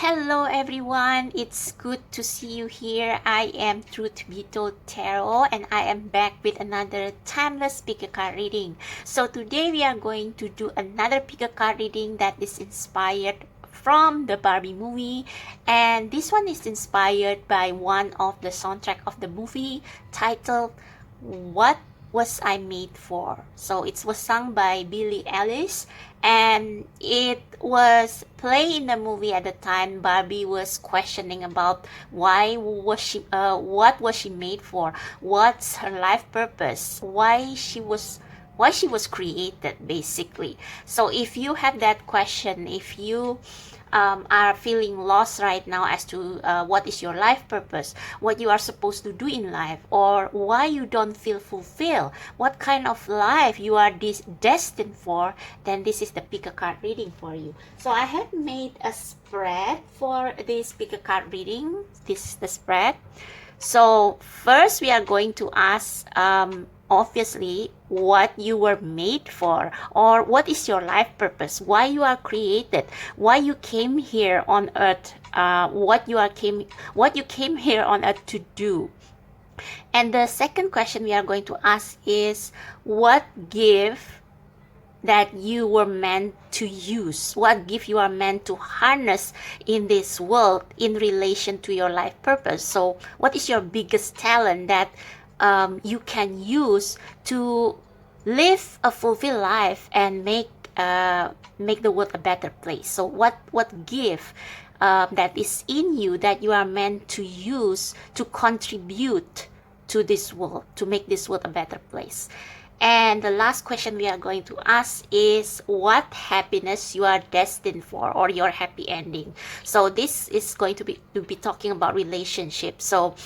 Hello everyone, it's good to see you here. I am Truth Be Told Tarot and I am back with another timeless pick a card reading. So today we are going to do another pick a card reading that is inspired from the Barbie movie, and this one is inspired by one of the soundtrack of the movie titled What Was I Made For. So it was sung by Billie Eilish and it was played in the movie at the time. Barbie was questioning about what was she made for, what's her life purpose, why she was created, basically. So if you have that question, if you are feeling lost right now as to what is your life purpose, what you are supposed to do in life, or why you don't feel fulfilled, what kind of life you are destined for, then this is the pick a card reading for you. So I have made a spread for this pick a card reading. This is the spread. So first we are going to ask obviously what you were made for, or what is your life purpose, why you are created, why you came here on earth, what you came here on earth to do. And the second question we are going to ask is what gift that you were meant to use, what gift you are meant to harness in this world in relation to your life purpose. So what is your biggest talent that you can use to live a fulfilled life and make the world a better place. So what gift that is in you that you are meant to use to contribute to this world, to make this world a better place. And the last question we are going to ask is what happiness you are destined for, or your happy ending. So this is going to be talking about relationships. So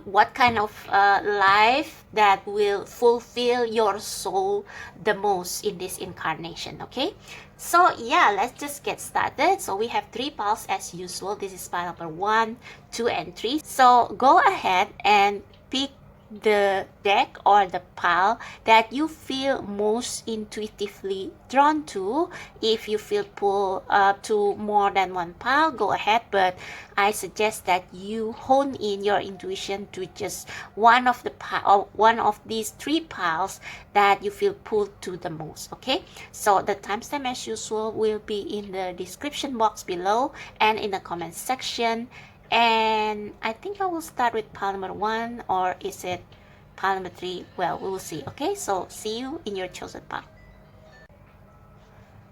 what kind of life that will fulfill your soul the most in this incarnation, okay? So yeah, let's just get started. So we have 3 piles as usual. This is pile number 1, 2, and 3. So go ahead and pick the deck or the pile that you feel most intuitively drawn to. If you feel pulled to more than one pile, go ahead, but I suggest that you hone in your intuition to just one of these 3 piles that you feel pulled to the most, okay? So the timestamp as usual will be in the description box below and in the comment section. And I think I will start with pile number 1, or is it pile number 3? Well, we will see. Okay, so see you in your chosen pile.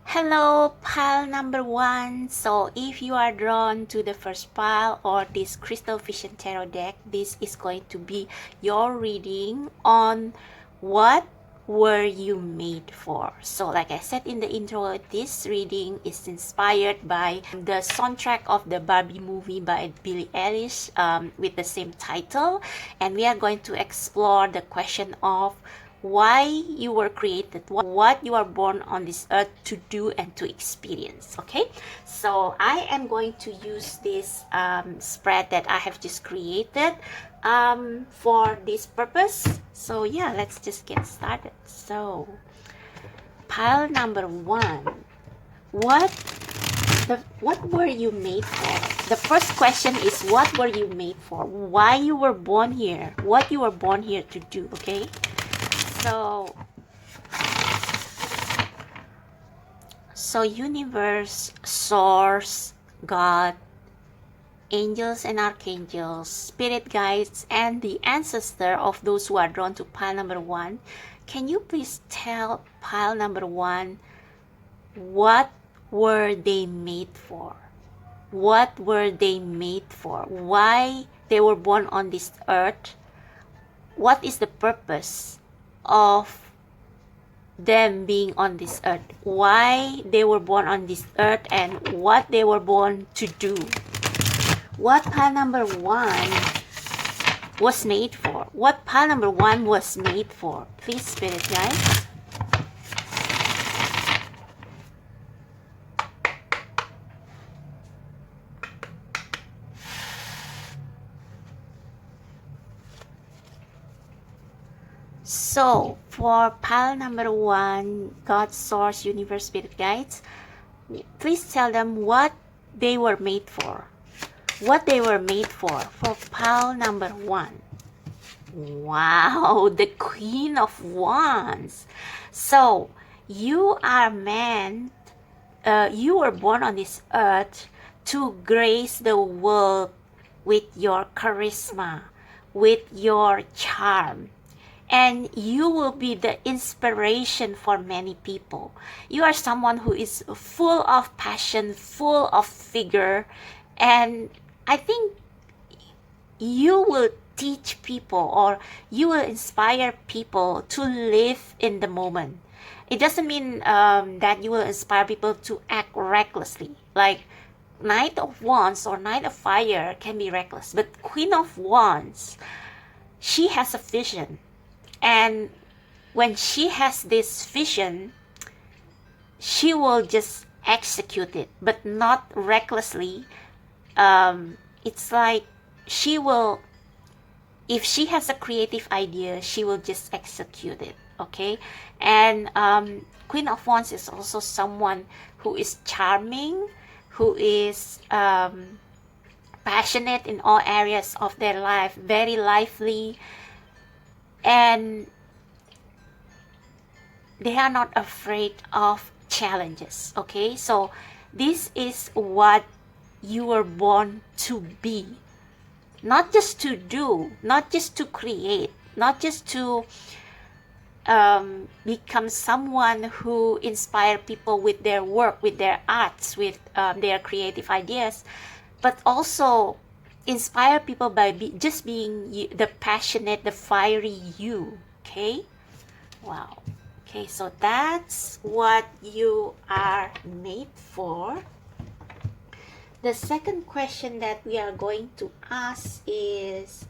Hello, pile number 1. So if you are drawn to the first pile or this Crystal Vision Tarot deck, this is going to be your reading on what were you made for. So like I said in the intro, this reading is inspired by the soundtrack of the Barbie movie by Billie Eilish with the same title, and we are going to explore the question of why you were created, what you are born on this earth to do and to experience. Okay, so I am going to use this spread that I have just created for this purpose. So yeah, let's just get started. So pile number 1, what were you made for? The first question is what were you made for, why you were born here, what you were born here to do. Okay, so universe, source, God, angels and archangels, spirit guides, and the ancestor of those who are drawn to pile number 1, can you please tell pile number 1 what were they made for? What were they made for? Why they were born on this earth? What is the purpose of them being on this earth? Why they were born on this earth and what they were born to do? What pile number 1 was made for? What pile number 1 was made for? Please, spirit guides. So for pile number 1, God, source, universe, spirit guides, please tell them what they were made for. What they were made for pile number 1. Wow, the Queen of Wands. So you are meant, you were born on this earth to grace the world with your charisma, with your charm. And you will be the inspiration for many people. You are someone who is full of passion, full of vigor, and I think you will teach people, or you will inspire people to live in the moment. It doesn't mean that you will inspire people to act recklessly. Like Knight of Wands or Knight of Fire can be reckless, but Queen of Wands, she has a vision. And when she has this vision, she will just execute it, but not recklessly. It's like she will, if she has a creative idea, she will just execute it, okay? And Queen of Wands is also someone who is charming, who is passionate in all areas of their life, very lively, and they are not afraid of challenges, okay? So this is what you were born to be. Not just to do, not just to create, not just to become someone who inspire people with their work, with their arts, with their creative ideas, but also inspire people by just being the passionate, the fiery you, okay? Wow. Okay, so that's what you are made for. The second question that we are going to ask is,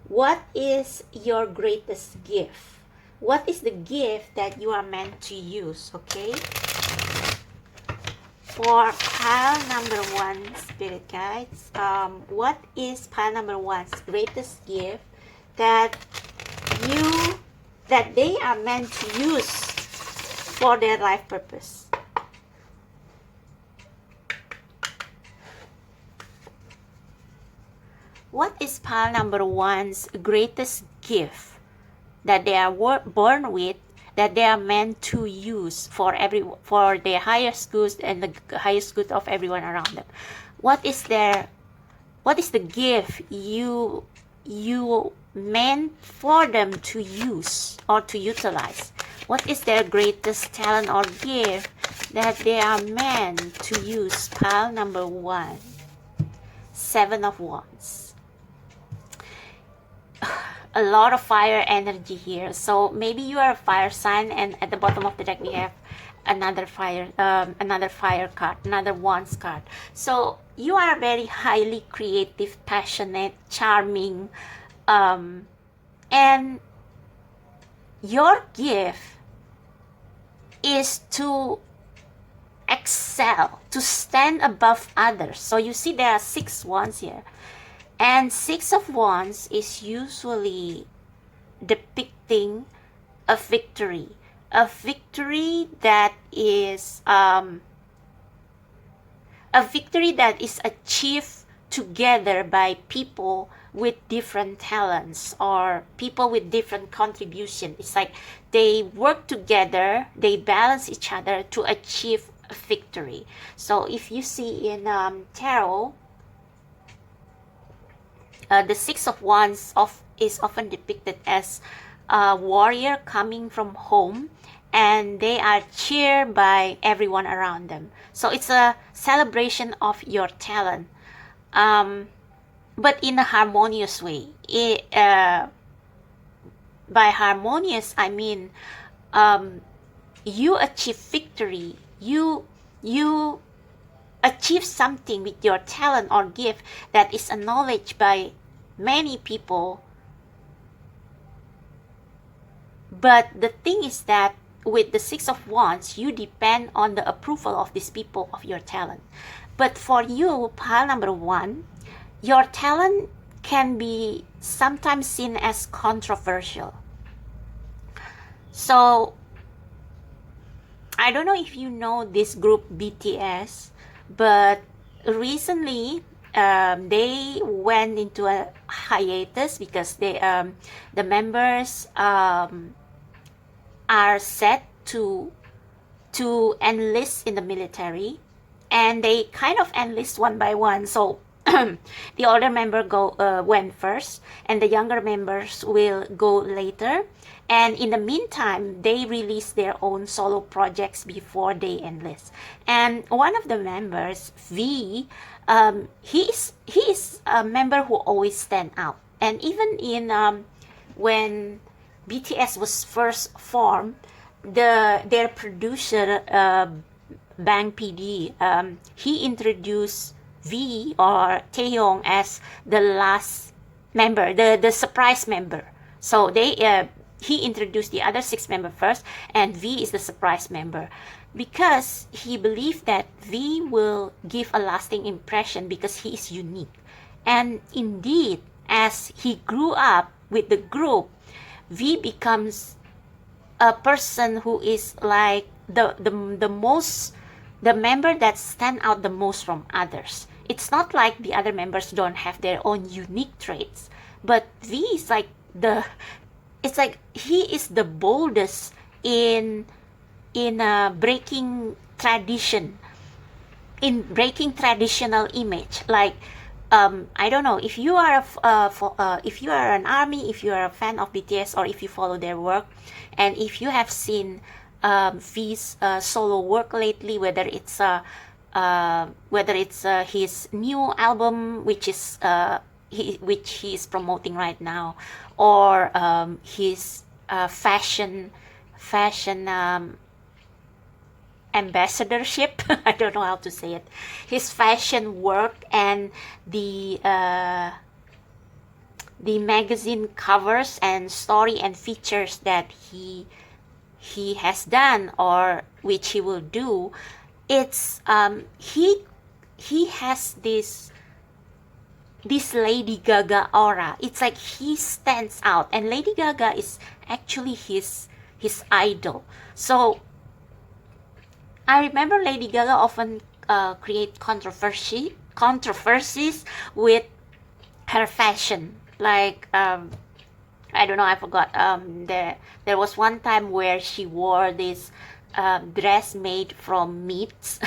what is your greatest gift? What is the gift that you are meant to use, okay? For pile number 1, Spirit Guides, what is pile number 1's greatest gift that they are meant to use for their life purpose? What is pile number 1's greatest gift that they are born with, that they are meant to use for their highest good and the highest good of everyone around them? What is the gift you meant for them to use or to utilize? What is their greatest talent or gift that they are meant to use? Pile number 1, 7 of Wands. A lot of fire energy here. So maybe you are a fire sign, and at the bottom of the deck we have another fire card, another Wands card. So you are very highly creative, passionate, charming, and your gift is to excel, to stand above others. So you see there are 6 Wands here, and 6 of Wands is usually depicting a victory that is achieved together by people with different talents or people with different contribution. It's like they work together, they balance each other to achieve a victory. So if you see in tarot, the 6 of Wands is often depicted as a warrior coming from home, and they are cheered by everyone around them. So it's a celebration of your talent, but in a harmonious way. By harmonious, I mean you achieve victory. You achieve something with your talent or gift that is acknowledged by many people. But the thing is that with the 6 of Wands, you depend on the approval of these people of your talent. But for you, pile number 1, your talent can be sometimes seen as controversial. So I don't know if you know this group BTS, but recently they went into a hiatus because the members are set to enlist in the military, and they kind of enlist one by one. So the older member went first, and the younger members will go later. And in the meantime, they release their own solo projects before they enlist. And one of the members, V, he is a member who always stand out. And even in when BTS was first formed, their producer Bang PD, he introduced V or Taehyung as the last member, the surprise member. So he introduced the other 6 members first, and V is the surprise member, because he believed that V will give a lasting impression because he is unique. And indeed, as he grew up with the group, V becomes a person who is like the member that stand out the most from others. It's not like the other members don't have their own unique traits, but V is like it's like he is the boldest in breaking tradition, in breaking traditional image. Like I don't know, if you are if you are an ARMY, if you are a fan of BTS, or if you follow their work, and if you have seen V's solo work lately, whether it's his new album, which he is promoting right now, or his fashion ambassadorship. I don't know how to say it. His fashion work and the magazine covers and story and features that he has done, or which he will do. It's he has this Lady Gaga aura. It's like he stands out, and Lady Gaga is actually his idol. So I remember Lady Gaga often create controversies with her fashion. Like I don't know, I forgot. There was one time where she wore this dress made from meats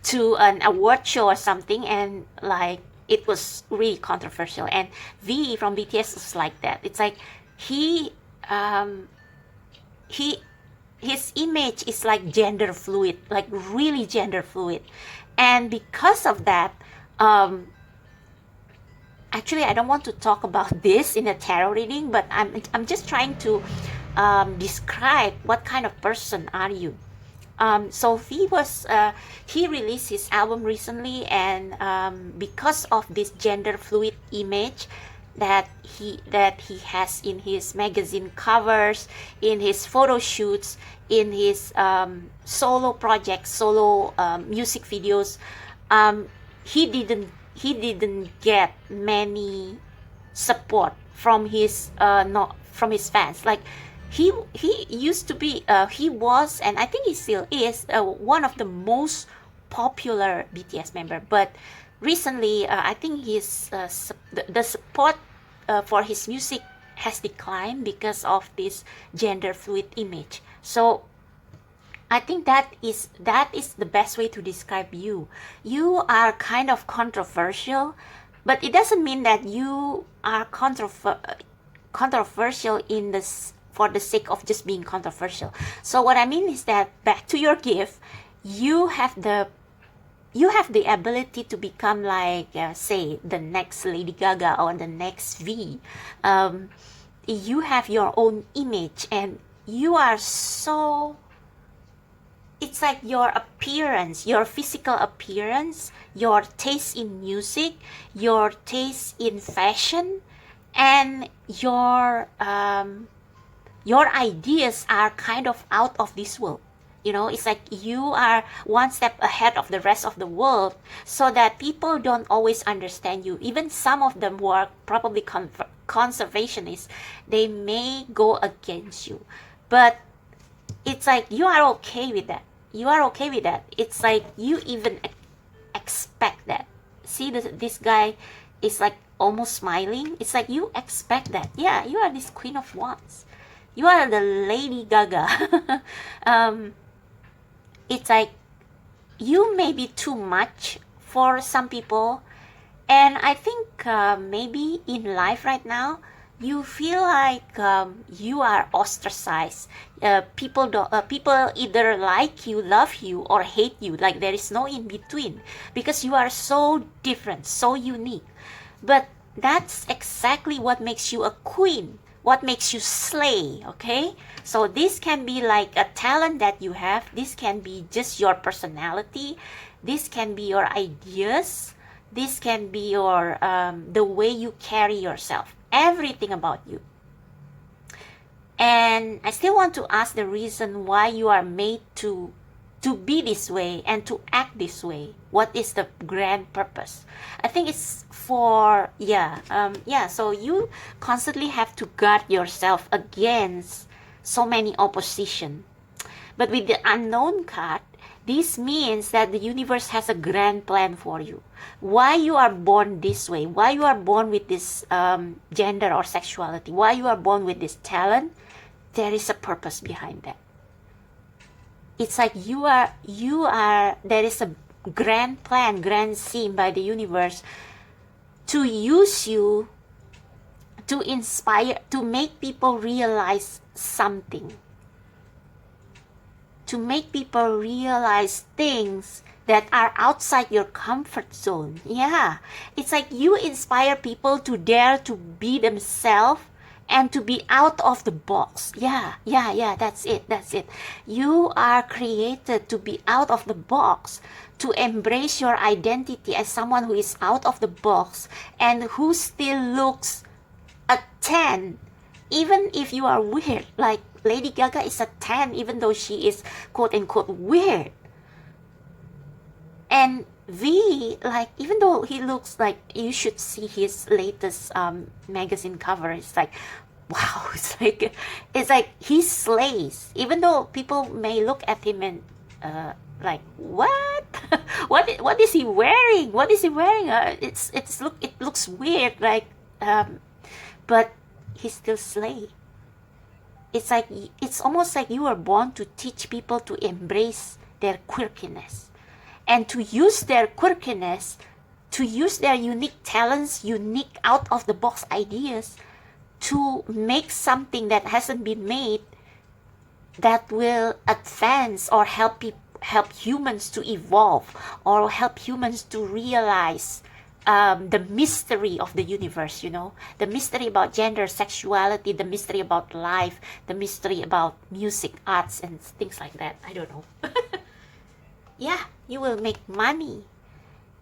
to an award show or something, and like it was really controversial. And V from BTS was like that. It's like his image is like gender fluid, like really gender fluid. And because of that, actually I don't want to talk about this in a tarot reading, but I'm just trying to describe what kind of person are you. So he released his album recently, and because of this gender fluid image that he has in his magazine covers, in his photo shoots, in his solo projects, solo music videos, he didn't get many support from his fans. Like he used to be, he was, and I think he still is, one of the most popular BTS member. But recently, I think the support for his music has declined because of this gender fluid image. So I think that is the best way to describe you. You are kind of controversial, but it doesn't mean that you are controversial in this for the sake of just being controversial. So what I mean is that, back to your gift, you have the ability to become like, say, the next Lady Gaga or the next V. You have your own image, and you are so, it's like your appearance, your physical appearance, your taste in music, your taste in fashion, and your ideas are kind of out of this world. You know, it's like you are one step ahead of the rest of the world, so that people don't always understand you. Even some of them who are probably conservationists, they may go against you. But it's like you are okay with that. You are okay with that. It's like you even expect that. See, this guy is like almost smiling. It's like you expect that. Yeah, you are this Queen of Wands. You are the Lady Gaga. It's like you may be too much for some people. And I think maybe in life right now, you feel like you are ostracized. People either like you, love you, or hate you. Like there is no in between, because you are so different, so unique. But that's exactly what makes you a queen, what makes you slay. Okay, so this can be like a talent that you have. This can be just your personality. This can be your ideas. This can be your the way you carry yourself, everything about you. And I still want to ask the reason why you are made to be this way and to act this way. What is the grand purpose? I think it's for so you constantly have to guard yourself against so many opposition. But with the unknown card, this means that the universe has a grand plan for you. Why you are born this way, why you are born with this gender or sexuality, why you are born with this talent, there is a purpose behind that. It's like there is a grand plan, grand scheme by the universe to use you to inspire, to make people realize something. To make people realize things that are outside your comfort zone. Yeah, it's like you inspire people to dare to be themselves and to be out of the box. Yeah, that's it. You are created to be out of the box, to embrace your identity as someone who is out of the box and who still looks a 10, even if you are weird. Like Lady Gaga is a 10, even though she is quote-unquote weird. And V, like, even though he looks like, you should see his latest magazine cover. It's like, wow, it's like he slays. Even though people may look at him and like, what? what is he wearing? What is he wearing? It looks weird, like, but he still slay. It's almost like you were born to teach people to embrace their quirkiness and to use their quirkiness, to use their unique talents, unique out of the box ideas to make something that hasn't been made that will advance or help humans to evolve or help humans to realize the mystery of the universe, the mystery about gender, sexuality, the mystery about life, the mystery about music, arts, and things like that. I don't know. Yeah, you will make money.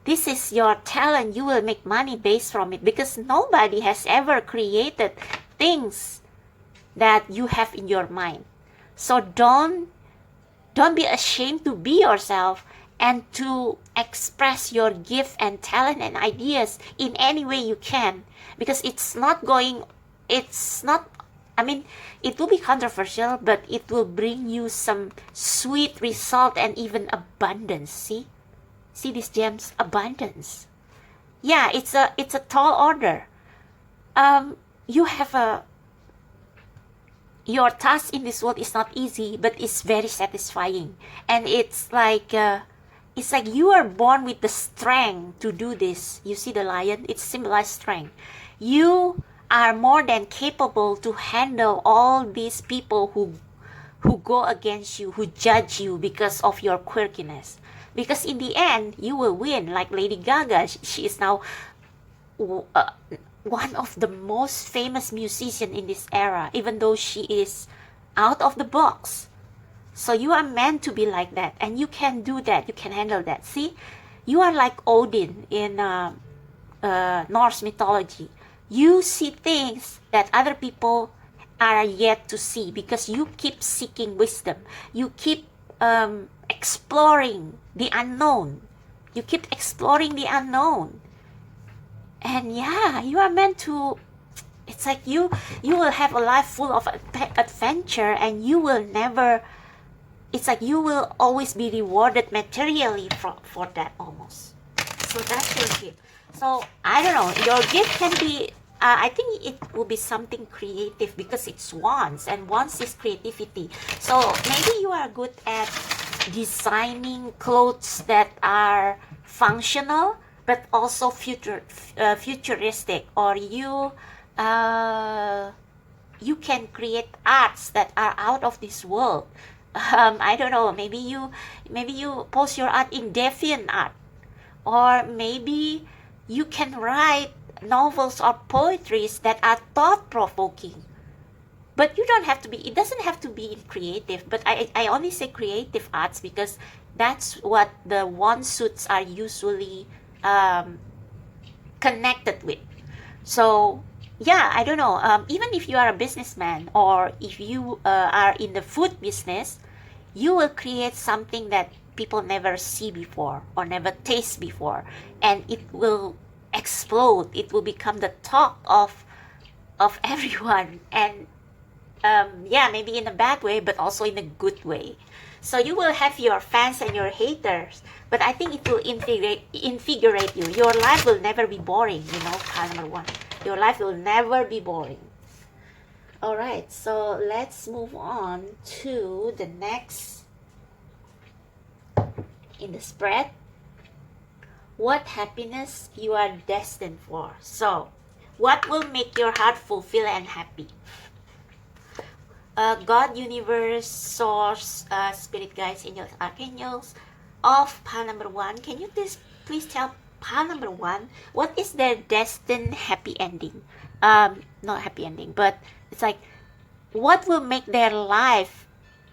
This is your talent. You will make money based from it, because nobody has ever created things that you have in your mind. So don't be ashamed to be yourself and to express your gift and talent and ideas in any way you can, because it will be controversial, but it will bring you some sweet result and even abundance. See these gems, abundance. Yeah, it's a tall order. You have your task in this world is not easy, but it's very satisfying, and it's like you are born with the strength to do this. You see the lion? It symbolizes strength. You are more than capable to handle all these people who go against you, who judge you because of your quirkiness. Because in the end, you will win. Like Lady Gaga, she is now one of the most famous musicians in this era, even though she is out of the box. So you are meant to be like that, and you can do that. You can handle that. See, you are like Odin in Norse mythology. You see things that other people are yet to see because you keep seeking wisdom. You keep exploring the unknown. You keep exploring the unknown. And yeah, you are meant to, it's like you will have a life full of adventure, and you will never, it's like you will always be rewarded materially for that almost. So that's your gift. So I don't know, your gift can be, I think it will be something creative because it's wands, and wands is creativity. So maybe you are good at designing clothes that are functional but also futuristic, or you can create arts that are out of this world. I don't know, maybe you post your art in deviant art, or maybe you can write novels or poetries that are thought-provoking. But you don't have to be, it doesn't have to be in creative, but I only say creative arts because that's what the wand suits are usually connected with. So yeah, I don't know, even if you are a businessman, or if you are in the food business, you will create something that people never see before or never taste before, and it will explode. It will become the talk of everyone, and yeah, maybe in a bad way, but also in a good way. So you will have your fans and your haters, but I think it will invigorate you. Your life will never be boring, you know, pile number one. Your life will never be boring. All right, so let's move on to the next in the spread. What happiness you are destined for. So, what will make your heart fulfill and happy? God, universe, source, spirit guides, angels, archangels of pile number one. Can you please tell pile number one what is their destined happy ending? Not happy ending, but it's like what will make their life,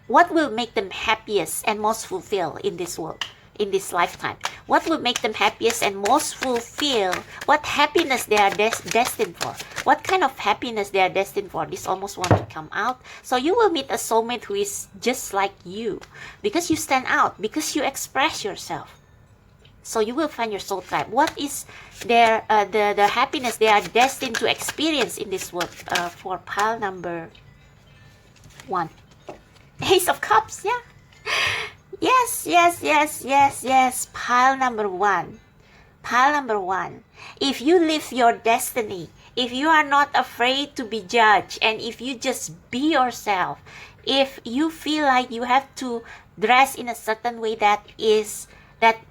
what will make them happiest and most fulfilled in this world, in this lifetime? What will make them happiest and most fulfilled? What happiness they are destined for? What kind of happiness they are destined for? This almost want to come out. So you will meet a soulmate who is just like you, because you stand out, because you express yourself. So you will find your soul tribe. What is their the happiness they are destined to experience in this world? For pile number one, Ace of Cups. Yeah. Yes. Pile number one. Pile number one. If you live your destiny, if you are not afraid to be judged, and if you just be yourself, if you feel like you have to dress in a certain way that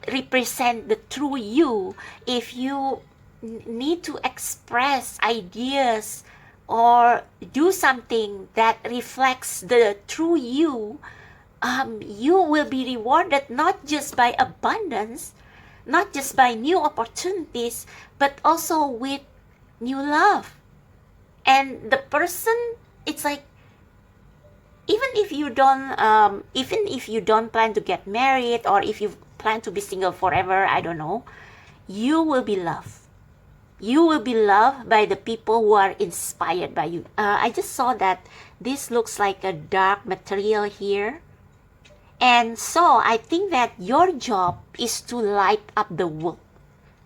represent the true you, if you need to express ideas or do something that reflects the true you, you will be rewarded not just by abundance, not just by new opportunities, but also with new love. And the person, it's like, even if you don't plan to get married, or if you plan to be single forever, I don't know, you will be loved. You will be loved by the people who are inspired by you. I just saw that this looks like a dark material here. And so I think that your job is to light up the world.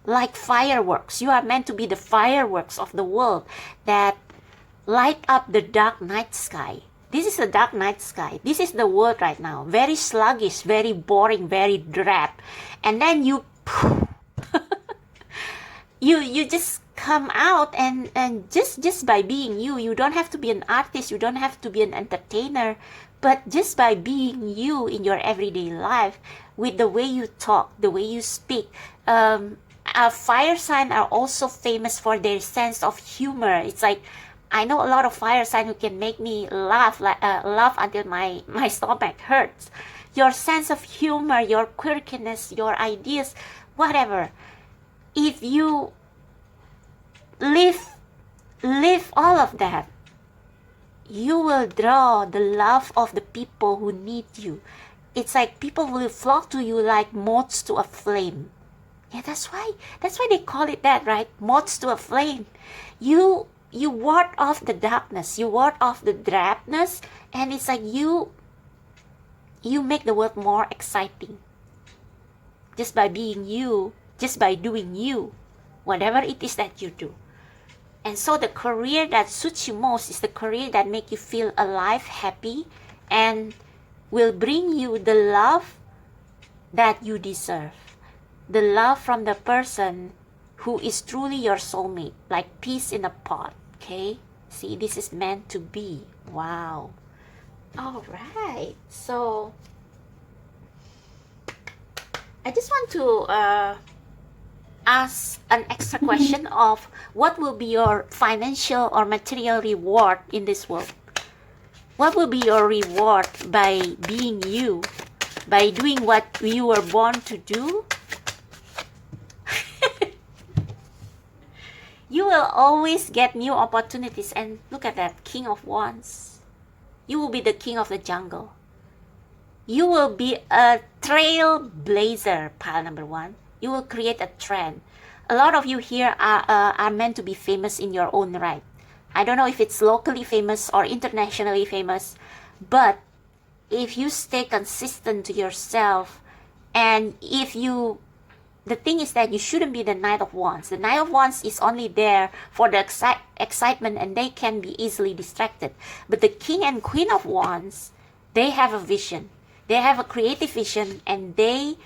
Like fireworks. You are meant to be the fireworks of the world that light up the dark night sky. This is the dark night sky. This is the world right now. Very sluggish, very boring, very drab. And then you you just come out, and just by being you don't have to be an artist, you don't have to be an entertainer, but just by being you in your everyday life, with the way you talk, the way you speak. Fire signs are also famous for their sense of humor. It's like, I know a lot of fire signs who can make me laugh until my stomach hurts. Your sense of humor, your quirkiness, your ideas, whatever. If you live all of that, you will draw the love of the people who need you. It's like people will flock to you like moths to a flame. Yeah, that's why they call it that, right? Moths to a flame. You ward off the darkness, you ward off the drabness, and it's like you make the world more exciting. Just by being you, just by doing you, whatever it is that you do. And so the career that suits you most is the career that makes you feel alive, happy, and will bring you the love that you deserve. the love from the person who is truly your soulmate, like peas in a pot. Okay, see, this is meant to be. Wow. All right, so I just want to ask an extra question of what will be your financial or material reward in this world. What will be your reward by being you, by doing what you were born to do? You will always get new opportunities. And look at that, King of Wands. You will be the king of the jungle. You will be a trailblazer, pile number 1. You will create a trend. A lot of you here are meant to be famous in your own right. I don't know if it's locally famous or internationally famous, but if you stay consistent to yourself, and if you, the thing is that you shouldn't be the Knight of Wands. The Knight of Wands is only there for the excitement, and they can be easily distracted. But the King and Queen of Wands, they have a vision. They have a creative vision, and they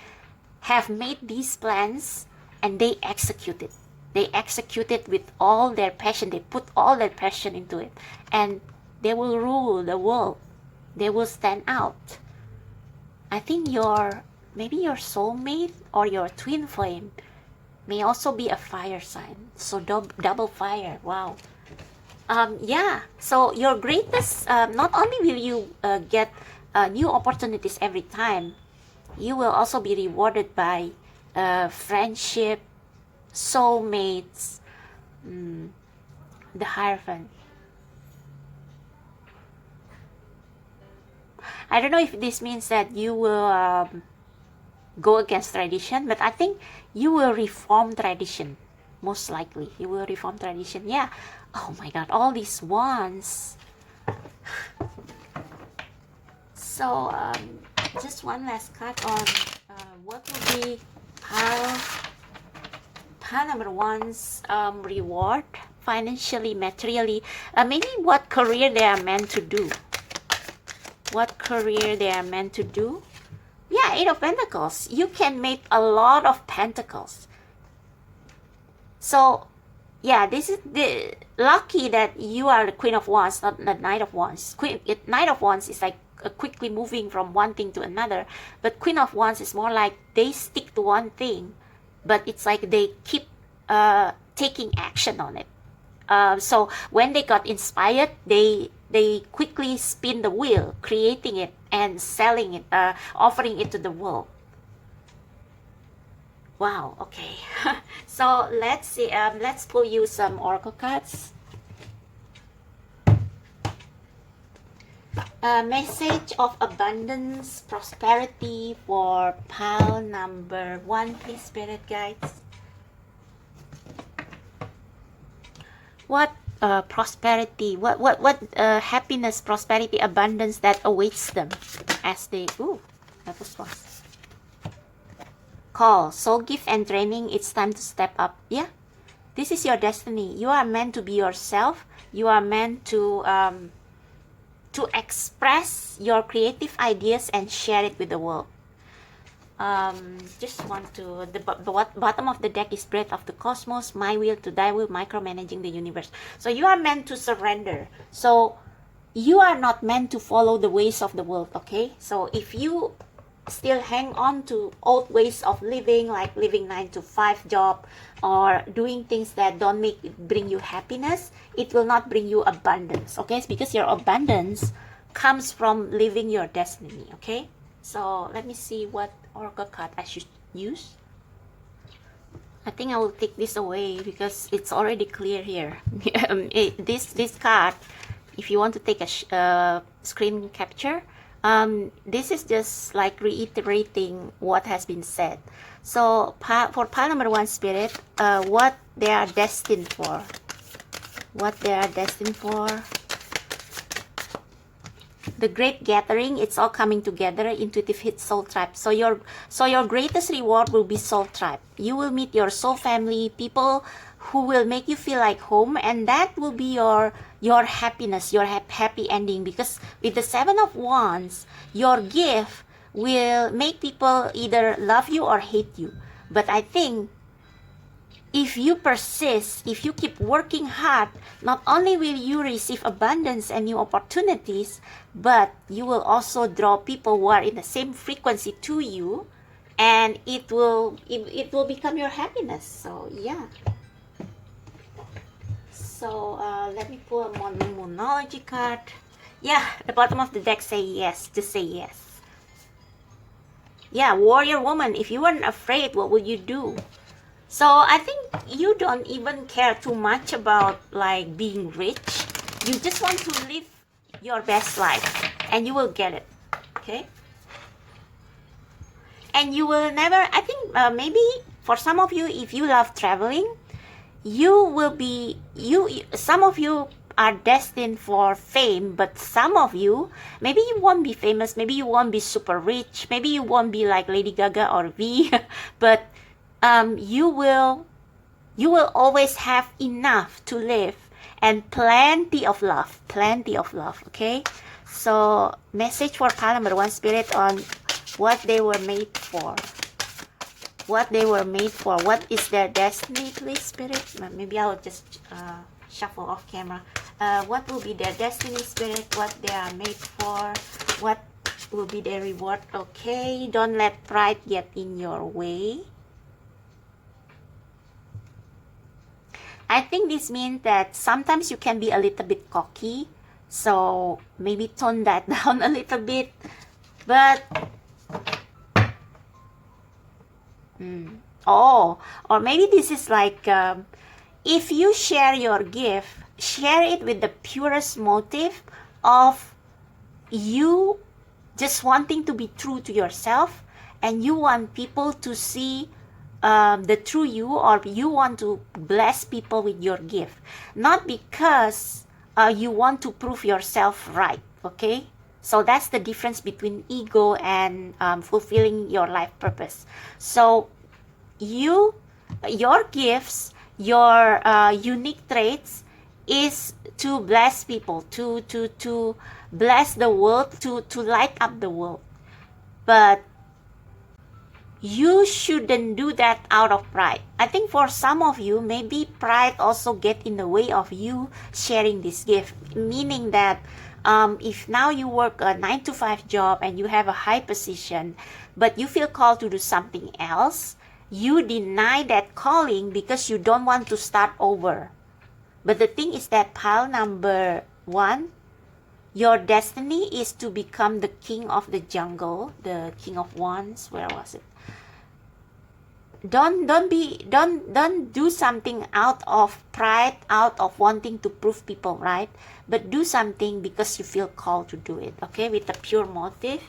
have made these plans and they execute it. They execute it with all their passion. They put all their passion into it, and they will rule the world. They will stand out. I think maybe your soulmate or your twin flame may also be a fire sign. So double fire. Wow. Yeah. So your greatest, not only will you get new opportunities every time, you will also be rewarded by friendship, soulmates, the Hierophant. I don't know if this means that you will go against tradition, but I think you will reform tradition. Most likely, you will reform tradition. Yeah. Oh my God, all these wands. So, just one last card on what will be pile number 1's reward, financially, materially. Maybe what career they are meant to do. What career they are meant to do. Yeah, 8 of Pentacles. You can make a lot of pentacles. So, yeah, this is the lucky that you are the Queen of Wands, not the Knight of Wands. Knight of Wands is like quickly moving from one thing to another, but Queen of Wands is more like they stick to one thing, but it's like they keep taking action on it. So when they got inspired, they quickly spin the wheel, creating it and selling it, offering it to the world. Wow. Okay. So let's see. Let's pull you some oracle cards. Message of abundance, prosperity for pile number 1, please, spirit guides. What prosperity? What happiness, prosperity, abundance that awaits them as they that was lost. Call, soul gift and training. It's time to step up. Yeah, this is your destiny. You are meant to be yourself. You are meant to express your creative ideas and share it with the world. Just want to, the bottom of the deck is Breath of the Cosmos, My Will to Thy Will, micromanaging the universe. So you are meant to surrender. So you are not meant to follow the ways of the world, okay? So if you still hang on to old ways of living, like living 9-to-5 job or doing things that don't bring you happiness, it will not bring you abundance, okay? It's because your abundance comes from living your destiny, okay? So let me see what oracle card I should use. I think I will take this away because it's already clear here. This card, if you want to take a screen capture, this is just like reiterating what has been said. So for pile number 1, spirit, what they are destined for. What they are destined for. The great gathering, it's all coming together. Intuitive hit, soul tribe. So your greatest reward will be soul tribe. You will meet your soul family, people who will make you feel like home, and that will be your happiness, your happy ending. Because with the 7 of Wands, your gift will make people either love you or hate you. But I think if you persist, if you keep working hard, not only will you receive abundance and new opportunities, but you will also draw people who are in the same frequency to you, and it will become your happiness. So yeah. So let me pull a Moonology card. Yeah, the bottom of the deck say yes. Just say yes. Yeah, warrior woman, if you weren't afraid, what would you do? So I think you don't even care too much about like being rich. You just want to live your best life, and you will get it. Okay? And you will never, I think maybe for some of you, if you love traveling, you will be, some of you are destined for fame, but some of you, maybe you won't be famous, maybe you won't be super rich, maybe you won't be like Lady Gaga or V, but you will always have enough to live and plenty of love, okay? So message for pile number 1, Spirit, on what they were made for. What is their destiny, please, Spirit? Maybe I'll just shuffle off camera. What will be their destiny, Spirit? What they are made for? What will be their reward? Okay, don't let pride get in your way. I think this means that sometimes you can be a little bit cocky, so maybe tone that down a little bit. But or maybe this is like if you share your gift, share it with the purest motive of you just wanting to be true to yourself, and you want people to see the true you, or you want to bless people with your gift, not because you want to prove yourself right. Okay, so that's the difference between ego and fulfilling your life purpose. So your gifts, your unique traits is to bless people, to bless the world, to light up the world. But you shouldn't do that out of pride. I think for some of you, maybe pride also get in the way of you sharing this gift, meaning that if now you work a 9-to-5 job and you have a high position, but you feel called to do something else, you deny that calling because you don't want to start over. But the thing is that pile number 1, your destiny is to become the king of the jungle, the king of wands. Where was it? Don't do something out of pride, out of wanting to prove people right, but do something because you feel called to do it. Okay, with a pure motive.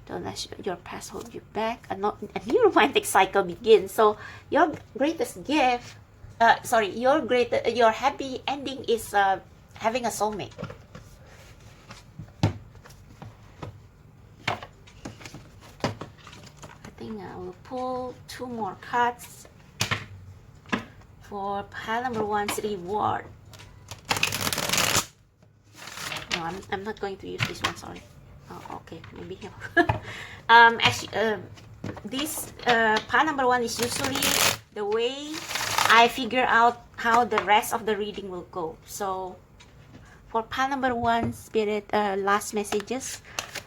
Don't let your past hold you back. A new romantic cycle begins. So your greatest gift, your happy ending is having a soulmate. I will pull 2 more cards for pile number 1's reward. No, I'm not going to use this one, sorry. Oh, okay, maybe here. This pile number 1 is usually the way I figure out how the rest of the reading will go. So for pile number 1, Spirit, last messages.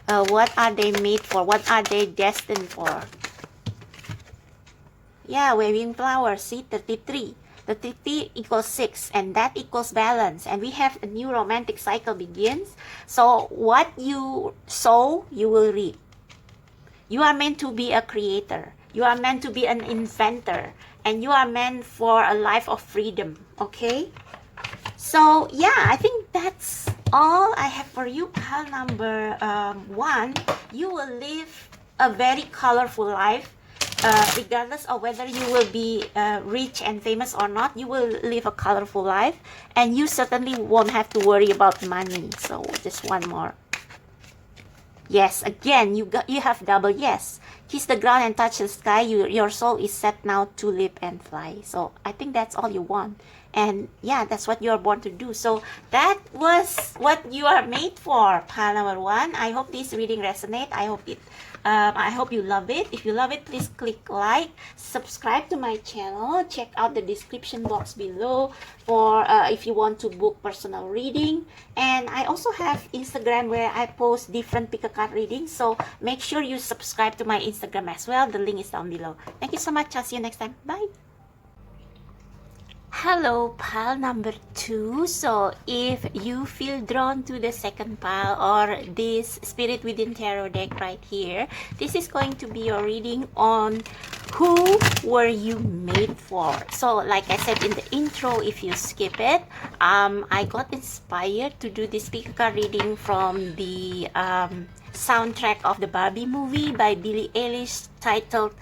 What are they made for? What are they destined for? Yeah, waving flowers, see, 33. The 33 equals 6, and that equals balance. And we have a new romantic cycle begins. So what you sow, you will reap. You are meant to be a creator. You are meant to be an inventor. And you are meant for a life of freedom, okay? So, yeah, I think that's all I have for you. Pile number 1, you will live a very colorful life. Regardless of whether you will be rich and famous or not, you will live a colorful life, and you certainly won't have to worry about money. So just one more. Yes, again, you have double yes. kiss the ground and touch the sky. Your soul is set now to live and fly. So I think that's all you want. And yeah, that's what you're born to do. So that was what you are made for, pile number 1. I hope this reading resonates. I hope you love it. If you love it, please click like, subscribe to my channel, check out the description box below for if you want to book personal reading. And I also have Instagram where I post different pick a card readings, so make sure you subscribe to my Instagram as well. The link is down below. Thank you so much. I'll see you next time. Bye. Hello, pile number 2. So if you feel drawn to the second pile or this Spirit Within Tarot deck right here, this is going to be your reading on who were you made for. So like I said in the intro, if you skip it, I got inspired to do this pick a card reading from the soundtrack of the Barbie movie by Billie Eilish titled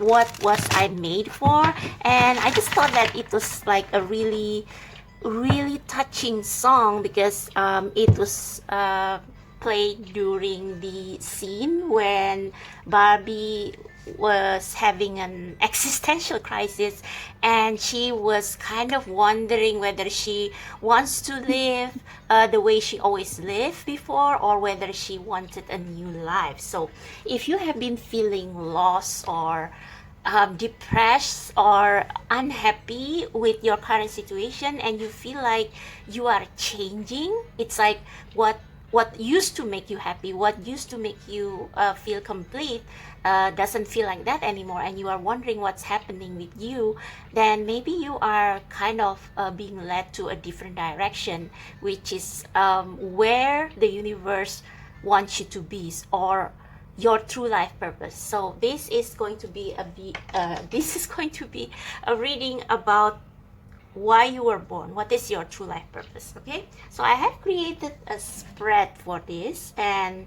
What Was I Made For. And I just thought that it was like a really touching song because it was played during the scene when Barbie was having an existential crisis, and she was kind of wondering whether she wants to live the way she always lived before, or whether she wanted a new life. So if you have been feeling lost or depressed or unhappy with your current situation, and you feel like you are changing, it's like what used to make you happy, what used to make you feel complete, doesn't feel like that anymore, and you are wondering what's happening with you, then maybe you are kind of being led to a different direction, which is where the universe wants you to be, or your true life purpose. So this is going to be a reading about why you were born, what is your true life purpose. Okay, so I have created a spread for this, and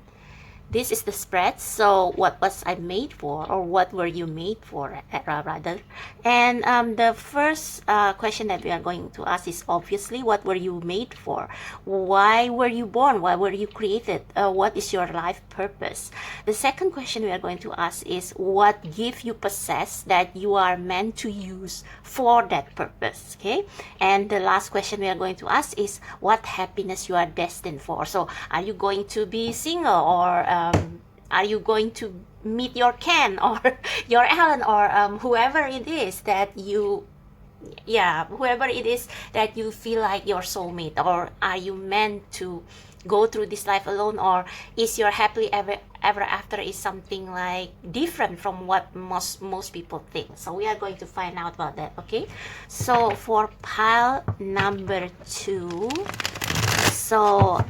this is the spread. So what was I made for, or what were you made for, rather. And the first question that we are going to ask is obviously, what were you made for? Why were you born? Why were you created? What is your life purpose? The second question we are going to ask is, what gift you possess that you are meant to use for that purpose? Okay, and the last question we are going to ask is, what happiness you are destined for? So are you going to be single, or are you going to meet your Ken or your Alan, or whoever it is that you feel like your soulmate? Or are you meant to go through this life alone, or is your happily ever after is something like different from what most people think? So we are going to find out about that. Okay, so for pile number 2, so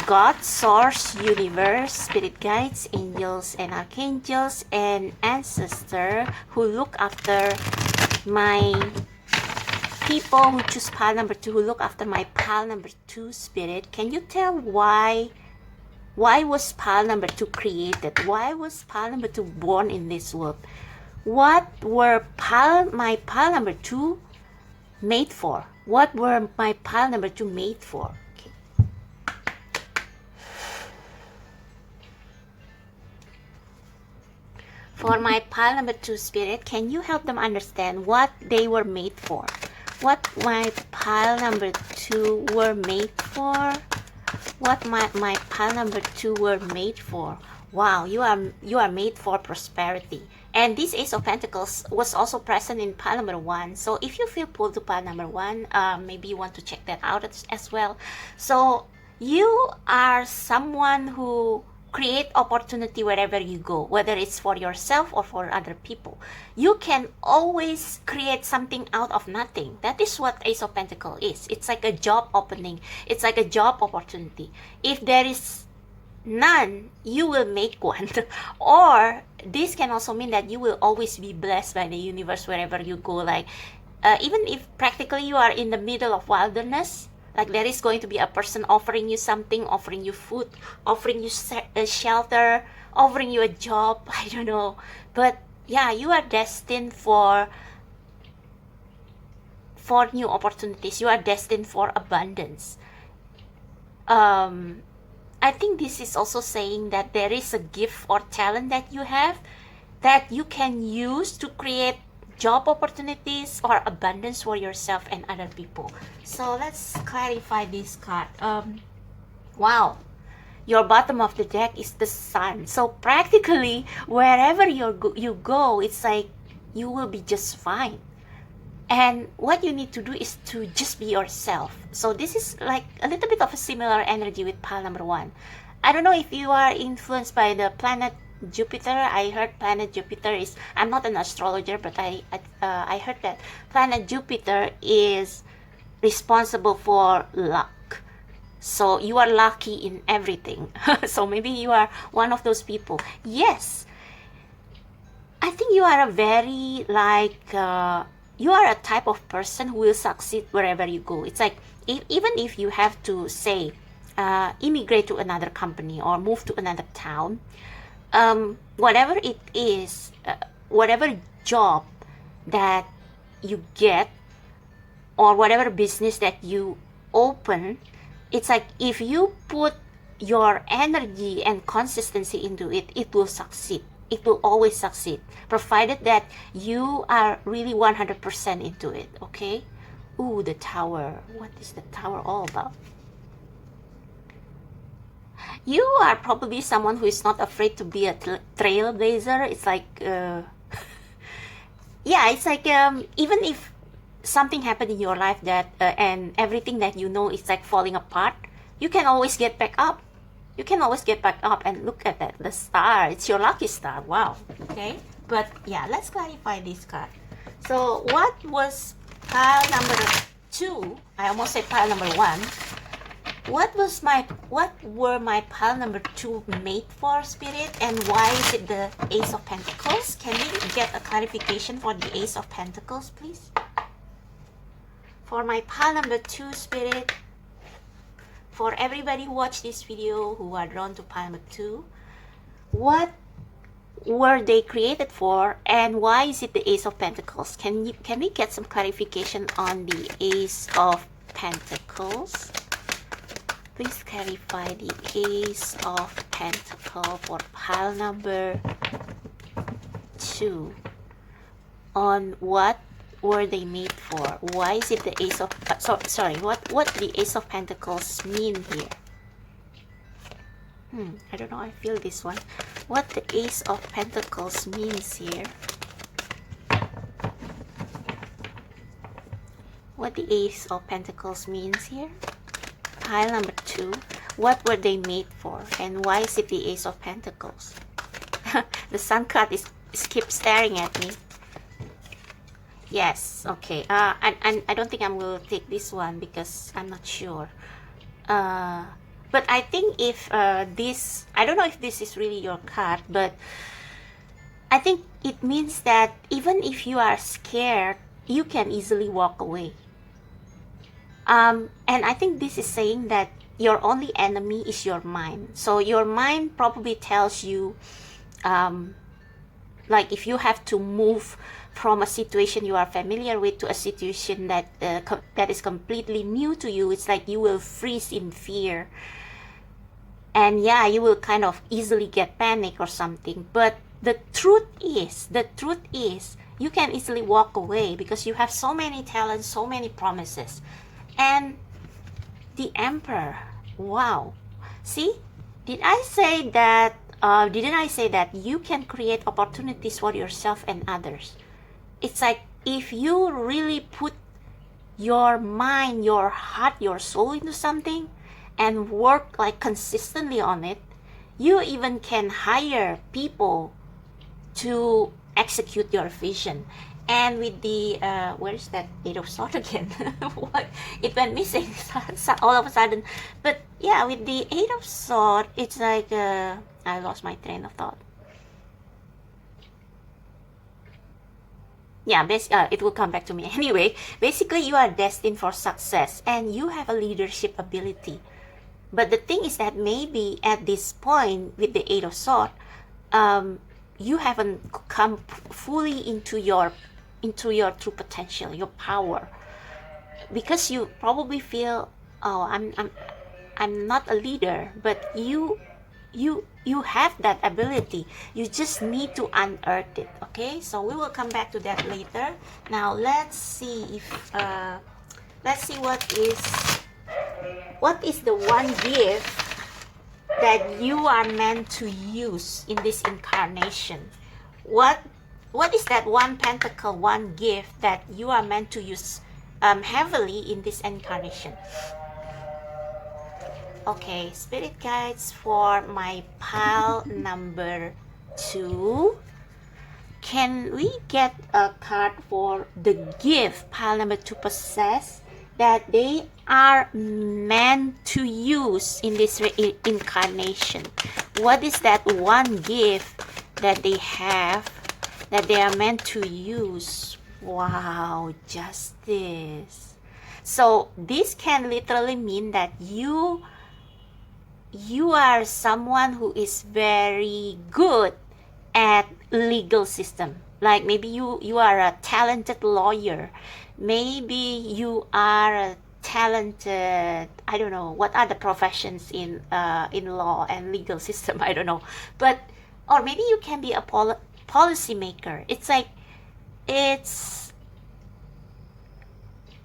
God, Source, Universe, Spirit Guides, Angels and Archangels, and Ancestor who look after my people who choose pile number 2, who look after my pile number 2 spirit. Can you tell why was pile number 2 created? Why was pile number 2 born in this world? What were my pile number 2 made for? What were my pile number 2 made for? For my pile number 2 spirit, can you help them understand what they were made for? What my pile number 2 were made for? What my pile number 2 were made for? Wow, you are made for prosperity. And this Ace of Pentacles was also present in pile number 1. So if you feel pulled to pile number 1, maybe you want to check that out as well. So you are someone who create opportunity wherever you go, whether it's for yourself or for other people. You can always create something out of nothing. That is what Ace of Pentacles is. It's like a job opening. It's like a job opportunity. If there is none, you will make one. Or this can also mean that you will always be blessed by the universe wherever you go. Like even if practically you are in the middle of wilderness, like there is going to be a person offering you something, offering you food, offering you shelter, offering you a job. I don't know. But yeah, you are destined for new opportunities. You are destined for abundance. I I think this is also saying that there is a gift or talent that you have that you can use to create job opportunities or abundance for yourself and other people. So let's clarify this card. Wow, your bottom of the deck is the Sun. So practically wherever you go, it's like you will be just fine. And what you need to do is to just be yourself. So this is like a little bit of a similar energy with pile number 1. I don't know if you are influenced by the planet Jupiter. I heard planet Jupiter is, I'm not an astrologer, but I heard that planet Jupiter is responsible for luck. So you are lucky in everything. So maybe you are one of those people. Yes, I think you are a very you are a type of person who will succeed wherever you go. It's like even if you have to say immigrate to another company or move to another town, whatever it is, whatever job that you get or whatever business that you open, it's like if you put your energy and consistency into it, it will succeed. It will always succeed, provided that you are really 100% into it, okay? Ooh, the Tower. What is the Tower all about? You are probably someone who is not afraid to be a trailblazer. It's like, yeah, it's like even if something happened in your life that and everything that you know is like falling apart, you can always get back up. You can always get back up and look at that, the star. It's your lucky star. Wow. Okay. But yeah, let's clarify this card. So what was pile number 2? I almost said pile number 1. What were my pile number 2 made for, Spirit? And why is it the Ace of Pentacles? Can we get a clarification for the Ace of Pentacles, please? For my pile number 2, Spirit, for everybody who watched this video who are drawn to pile number 2, what were they created for, and why is it the Ace of Pentacles? Can we get some clarification on the Ace of Pentacles? Please clarify the Ace of Pentacles for pile number 2. On what were they made for? Why is it the Ace of sorry, what the Ace of Pentacles mean here? I don't know, I feel this one. What the Ace of Pentacles means here. What the Ace of Pentacles means here. Pile number 2. What were they made for? And why is it the Ace of Pentacles? The Sun card is keeps staring at me. Yes, okay. And I don't think I'm going to take this one because I'm not sure. But I think if this, I don't know if this is really your card, but I think it means that even if you are scared, you can easily walk away. And I think this is saying that your only enemy is your mind. So your mind probably tells you, like if you have to move from a situation you are familiar with to a situation that that is completely new to you, it's like you will freeze in fear. And yeah, you will kind of easily get panic or something. But the truth is, you can easily walk away because you have so many talents, so many promises. And the Emperor, wow. See, didn't I say that you can create opportunities for yourself and others? It's like if you really put your mind, your heart, your soul into something and work like consistently on it, you even can hire people to execute your vision. And with the where's that Eight of Swords again? What, it went missing all of a sudden. But yeah, with the Eight of Swords, it's like I lost my train of thought. Yeah, it will come back to me. Anyway, basically you are destined for success and you have a leadership ability. But the thing is that maybe at this point with the Eight of Swords, you haven't come fully into your true potential, your power, because you probably feel, oh, I'm not a leader, but you have that ability. You just need to unearth it. Okay, so we will come back to that later. Now let's see if let's see what is the one gift that you are meant to use in this incarnation. What is that one pentacle, one gift that you are meant to use heavily in this incarnation? Okay, spirit guides for my pile number 2. Can we get a card for the gift pile number 2 possess that they are meant to use in this incarnation? What is that one gift that they have that they are meant to use? Wow, justice. So this can literally mean that you are someone who is very good at legal system. Like maybe you are a talented lawyer. Maybe you are a talented, I don't know, what are the professions in law and legal system? I don't know. But, or maybe you can be a policy maker. It's like, it's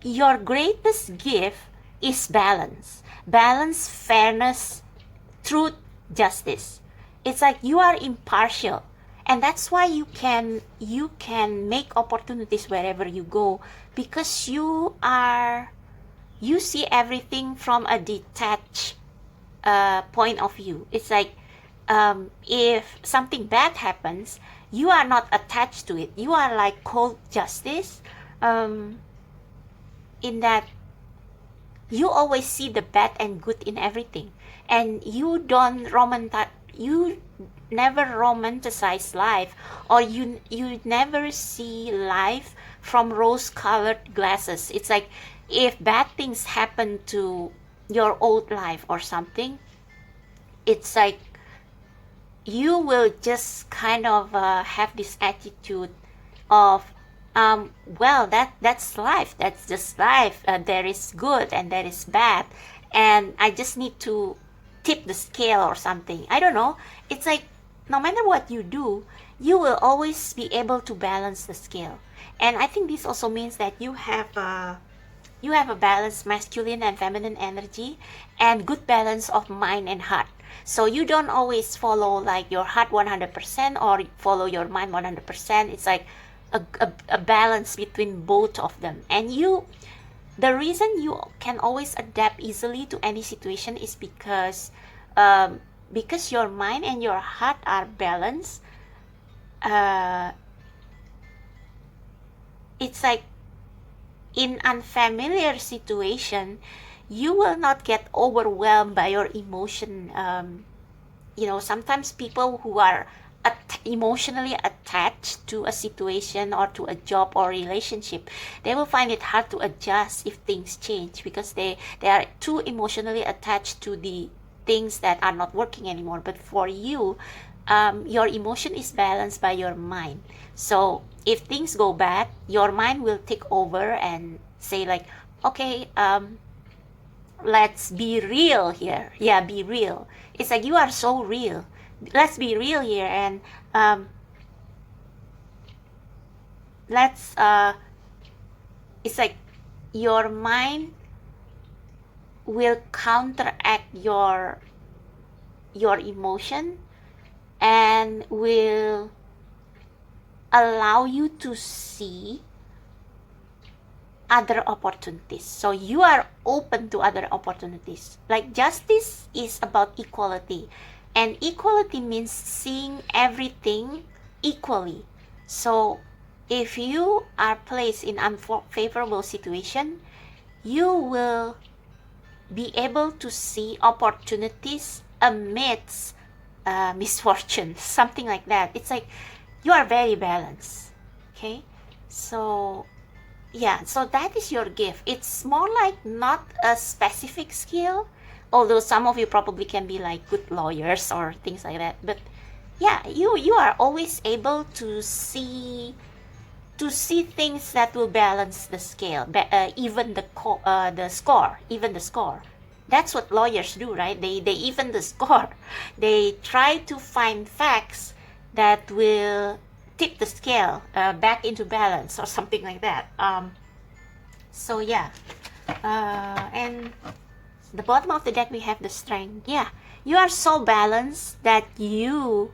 your greatest gift is balance. Balance, fairness, truth, justice. It's like you are impartial, and that's why you can make opportunities wherever you go, because you see everything from a detached point of view. It's like if something bad happens, you are not attached to it. You are like cold justice, in that you always see the bad and good in everything, and you never romanticize life, or you never see life from rose-colored glasses. It's like if bad things happen to your old life or something, it's like you will just kind of have this attitude of well, that's life, that's just life. There is good and there is bad, and I just need to tip the scale or something. I don't know. It's like no matter what you do, you will always be able to balance the scale. And I think this also means that you have a balanced masculine and feminine energy, and good balance of mind and heart. So you don't always follow like your heart 100% or follow your mind 100%. It's like a balance between both of them. And the reason you can always adapt easily to any situation is because your mind and your heart are balanced. It's like in unfamiliar situation, you will not get overwhelmed by your emotion. Sometimes people who are emotionally attached to a situation or to a job or relationship, they will find it hard to adjust if things change, because they are too emotionally attached to the things that are not working anymore. But for you, your emotion is balanced by your mind. So if things go bad, your mind will take over and say like, okay, let's be real here. Yeah, be real. It's like you are so real. Let's be real here, and it's like your mind will counteract your emotion and will allow you to see other opportunities. So you are open to other opportunities. Like justice is about equality. And equality means seeing everything equally. So if you are placed in unfavorable situation, you will be able to see opportunities amidst misfortune, something like that. It's like you are very balanced. Okay, so yeah, so that is your gift. It's more like not a specific skill, although some of you probably can be like good lawyers or things like that. But yeah, you are always able to see things that will balance the scale, even the score. That's what lawyers do, right? They even the score. They try to find facts that will tip the scale back into balance or something like that. So yeah, and the bottom of the deck we have the Strength. Yeah, you are so balanced that you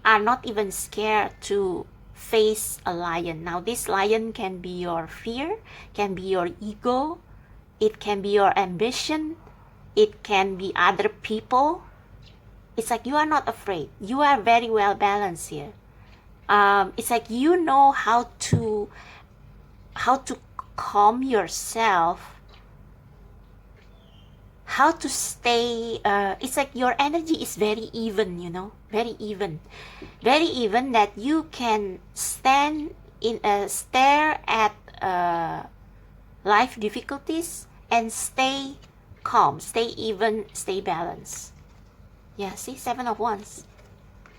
are not even scared to face a lion. Now this lion can be your fear, can be your ego, it can be your ambition, it can be other people. It's like you are not afraid. You are very well balanced here. It's like you know how to calm yourself, how to stay. It's like your energy is very even, you know, very even that you can stand in stare at life difficulties and stay calm, stay even, stay balanced. Yeah, see, 7 of Wands.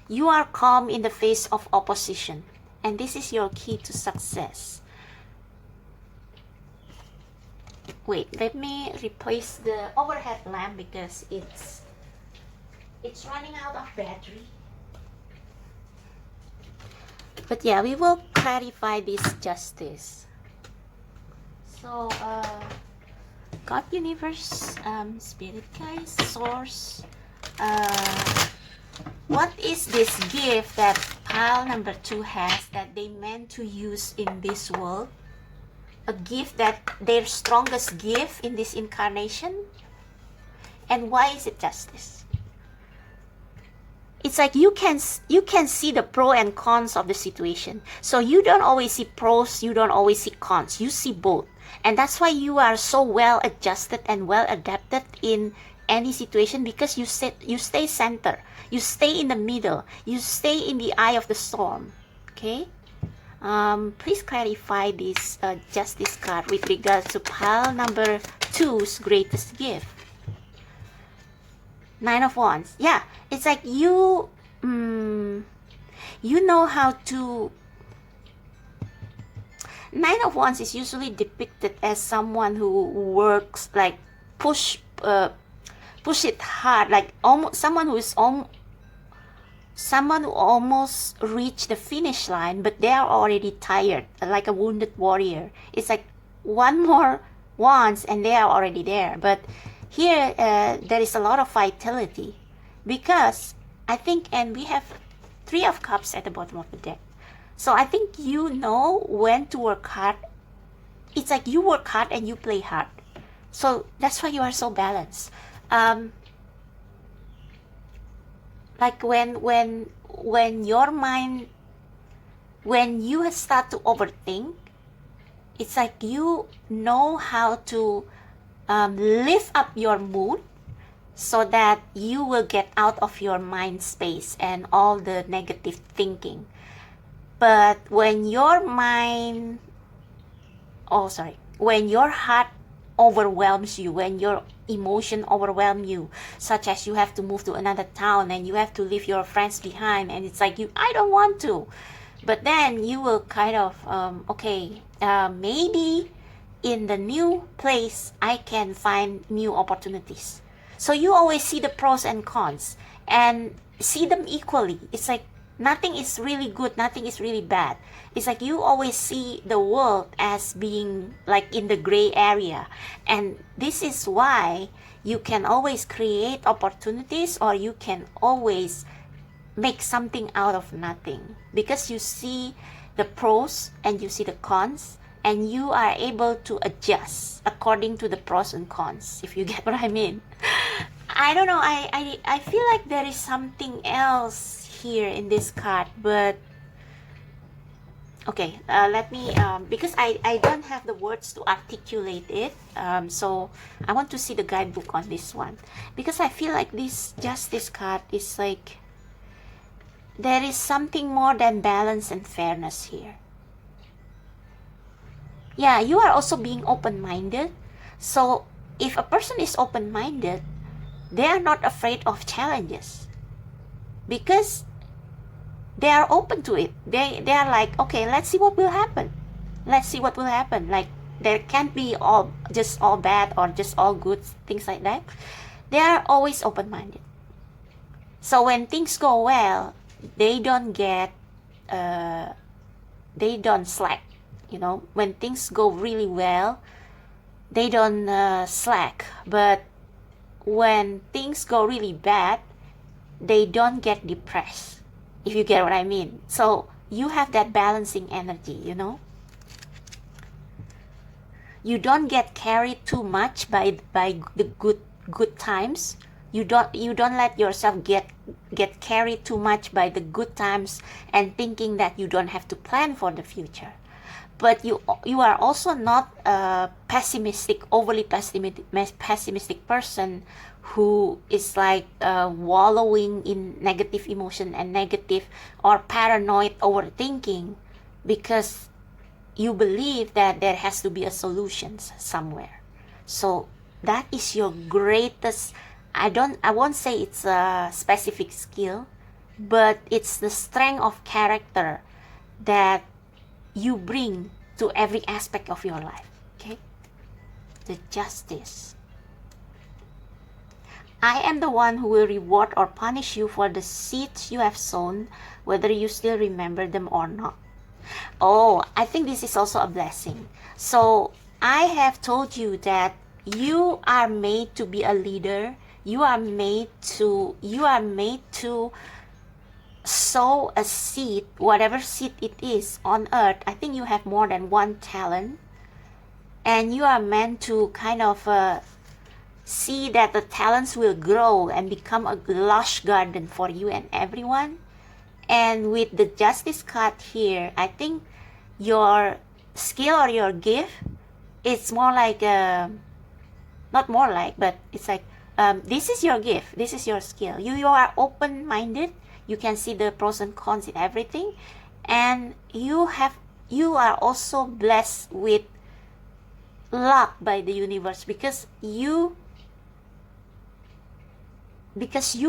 You are calm in the face of opposition, and this is your key to success. Wait, let me replace the overhead lamp because it's running out of battery. But yeah, we will clarify this justice. So God, universe, spirit guides, source, what is this gift that pile number 2 has that they meant to use in this world? A gift that their strongest gift in this incarnation? And why is it justice? It's like you can see the pro and cons of the situation. So you don't always see pros, you don't always see cons. You see both. And that's why you are so well adjusted and well adapted in any situation, because you stay center. You stay in the middle. You stay in the eye of the storm. Okay? Please clarify this justice card with regards to pile number 2's greatest gift. 9 of Wands. Yeah, it's like you know how to. 9 of Wands is usually depicted as someone who works, like push it hard, like almost someone who almost reached the finish line, but they are already tired, like a wounded warrior. It's like one more Wands and they are already there. But here there is a lot of vitality, because I think, and we have 3 of Cups at the bottom of the deck. So I think you know when to work hard. It's like you work hard and you play hard. So that's why you are so balanced. Like when your mind, when you start to overthink, it's like you know how to lift up your mood so that you will get out of your mind space and all the negative thinking. But when your mind, when your heart overwhelms you, when your emotion overwhelm you, such as you have to move to another town and you have to leave your friends behind, and it's like I don't want to, but then you will kind of maybe in the new place I can find new opportunities. So you always see the pros and cons and see them equally. It's like nothing is really good, nothing is really bad. It's like you always see the world as being like in the gray area. And this is why you can always create opportunities, or you can always make something out of nothing, because you see the pros and you see the cons, and you are able to adjust according to the pros and cons, if you get what I mean. I don't know, I feel like there is something else here in this card, but okay, let me because I don't have the words to articulate it, so I want to see the guidebook on this one, because I feel like this justice card is like there is something more than balance and fairness here. Yeah, you are also being open-minded. So if a person is open-minded, they are not afraid of challenges, because they are open to it. They are like, okay, let's see what will happen. Let's see what will happen. Like there can't be all bad or just all good, things like that. They are always open-minded. So when things go well, they don't slack. When things go really well, they don't slack. But when things go really bad, they don't get depressed, if you get what I mean. So you have that balancing energy. You don't get carried too much by the good times. You don't let yourself get carried too much by the good times and thinking that you don't have to plan for the future. But you are also not a overly pessimistic person who is like wallowing in negative emotion and negative or paranoid overthinking, because you believe that there has to be a solution somewhere. So that is your greatest, I won't say it's a specific skill, but it's the strength of character that you bring to every aspect of your life. Okay? The justice. I am the one who will reward or punish you for the seeds you have sown, whether you still remember them or not. Oh, I think this is also a blessing. So I have told you that you are made to be a leader. You are made to sow a seed, whatever seed it is on earth. I think you have more than one talent, and you are meant to kind of see that the talents will grow and become a lush garden for you and everyone. And with the justice card here, I think your skill or your gift, it's more like not more like, but it's like this is your gift, this is your skill. You are open-minded. You can see the pros and cons in everything, and you are also blessed with luck by the universe, because you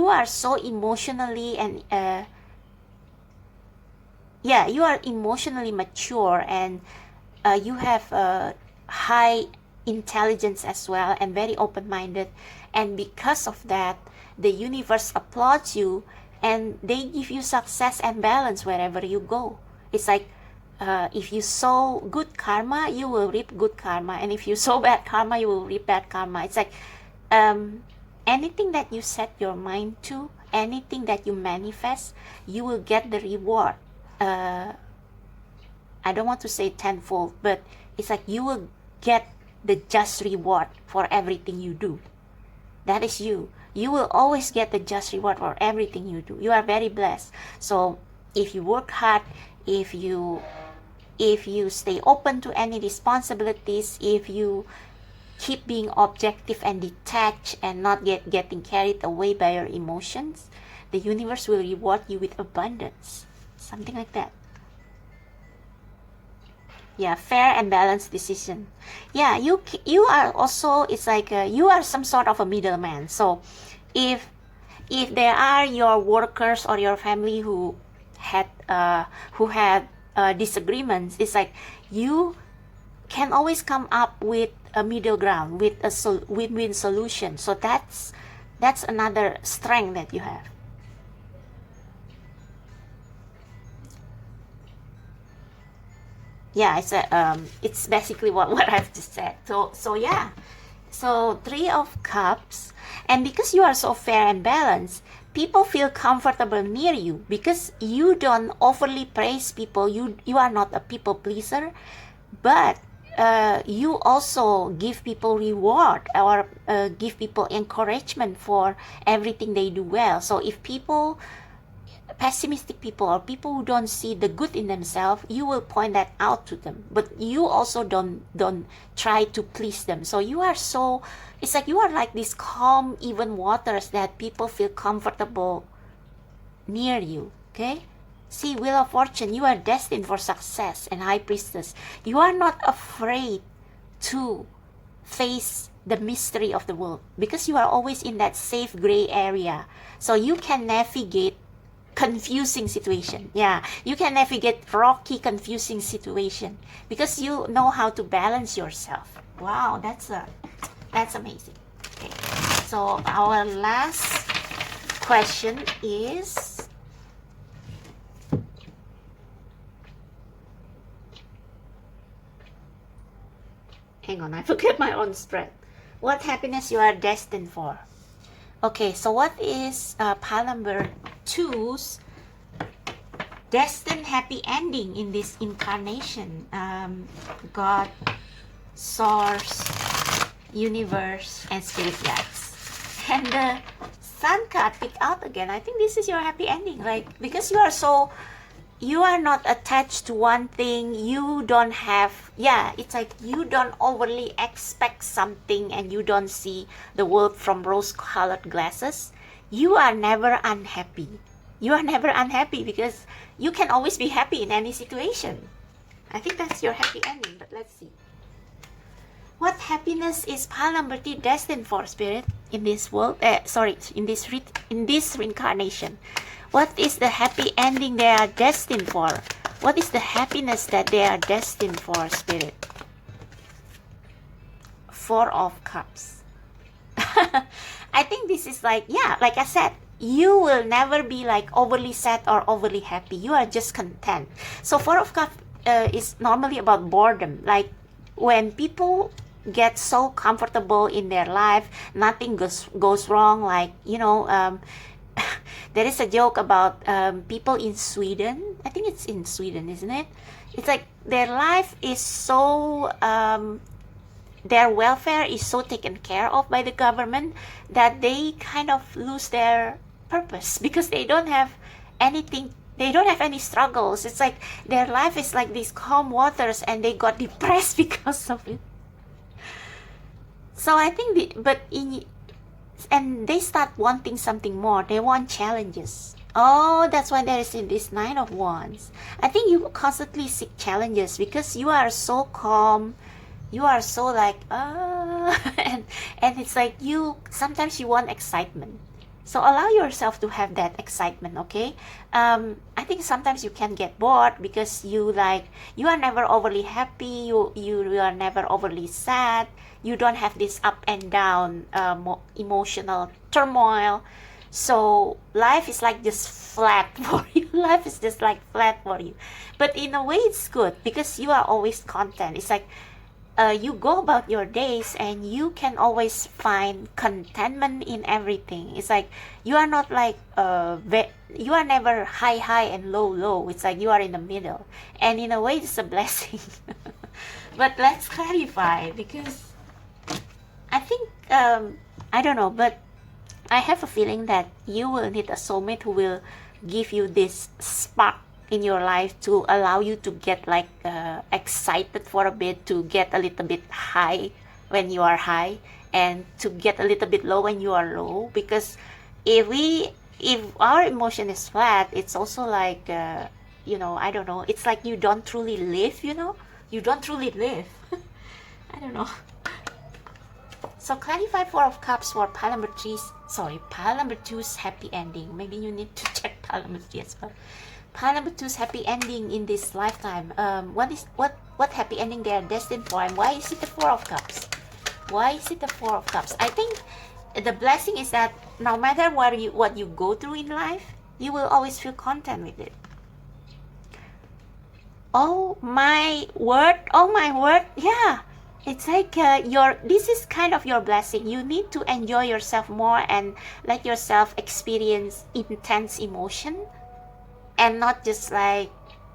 are so emotionally and you are emotionally mature, and you have high intelligence as well, and very open-minded, and because of that, the universe applauds you, and they give you success and balance wherever you go. It's like if you sow good karma, you will reap good karma, and if you sow bad karma, you will reap bad karma. It's like anything that you set your mind to, anything that you manifest, you will get the reward. I don't want to say tenfold, but it's like you will get the just reward for everything you do. That is you. You will always get the just reward for everything you do. You are very blessed. So if you work hard, if you stay open to any responsibilities, if you keep being objective and detached and not getting carried away by your emotions, the universe will reward you with abundance. Something like that. Yeah, fair and balanced decision. Yeah, you are also, it's like you are some sort of a middleman. So if there are your workers or your family who had disagreements, it's like you can always come up with a middle ground, with a win-win solution. So that's another strength that you have. Yeah, it's basically what I've just said. So yeah. So 3 of Cups, and because you are so fair and balanced, people feel comfortable near you because you don't overly praise people. You are not a people pleaser, but you also give people reward or give people encouragement for everything they do well. So if pessimistic people or people who don't see the good in themselves, you will point that out to them, but you also don't try to please them. So it's like you are like these calm, even waters that people feel comfortable near you. Okay, see, Wheel of Fortune, you are destined for success, and High Priestess, you are not afraid to face the mystery of the world because you are always in that safe gray area, so you can navigate confusing situation. Yeah, you can navigate rocky, confusing situation because you know how to balance yourself. Wow, that's amazing. Okay, so our last question is, hang on, I forget my own spread. What happiness you are destined for? Okay, so what is pile number 2's destined happy ending in this incarnation? God, source, universe, and spirit guides. And the sun card picked out again. I think this is your happy ending, like, because you are not attached to one thing. You don't have, yeah, it's like you don't overly expect something and you don't see the world from rose-colored glasses. You are never unhappy. You are never unhappy because you can always be happy in any situation. I think that's your happy ending, but let's see. What happiness is pile number 3 destined for, spirit, in this world? In this reincarnation. What is the happy ending they are destined for? What is the happiness that they are destined for, spirit? 4 of Cups. I think this is like, yeah, like I said, you will never be like overly sad or overly happy. You are just content. So 4 of Cups is normally about boredom. Like when people get so comfortable in their life, nothing goes wrong. Like, you know, there is a joke about people in Sweden. I think it's in Sweden, isn't it? It's like their life is so, their welfare is so taken care of by the government that they kind of lose their purpose because they don't have anything. They don't have any struggles. It's like their life is like these calm waters and they got depressed because of it. So I think, and they start wanting something more. They want challenges. Oh, that's why there is in this 9 of Wands. I think you constantly seek challenges because you are so calm. You are so like, and it's like sometimes you want excitement. So allow yourself to have that excitement, okay? I think sometimes you can get bored because you are never overly happy. You are never overly sad. You don't have this up and down emotional turmoil. So life is like just flat for you. Life is just like flat for you. But in a way it's good because you are always content. It's like you go about your days and you can always find contentment in everything. It's like you are not like you are never high and low. It's like you are in the middle, and in a way it's a blessing. But let's clarify, because I think I don't know, but I have a feeling that you will need a soulmate who will give you this spark in your life to allow you to get like excited for a bit, to get a little bit high when you are high, and to get a little bit low when you are low. Because if our emotion is flat, it's also like you know, I don't know, it's like you don't truly live, you know, you don't truly live. I don't know. So clarify 4 of Cups for pile number 2's happy ending. Maybe you need to check pile number 3 as well. Pile number 2's happy ending in this lifetime. What happy ending they are destined for, and why is it the 4 of Cups? Why is it the 4 of Cups? I think the blessing is that no matter what you go through in life, you will always feel content with it. Oh my word! Oh my word! Yeah. It's like this is kind of your blessing. You need to enjoy yourself more and let yourself experience intense emotion, and not just like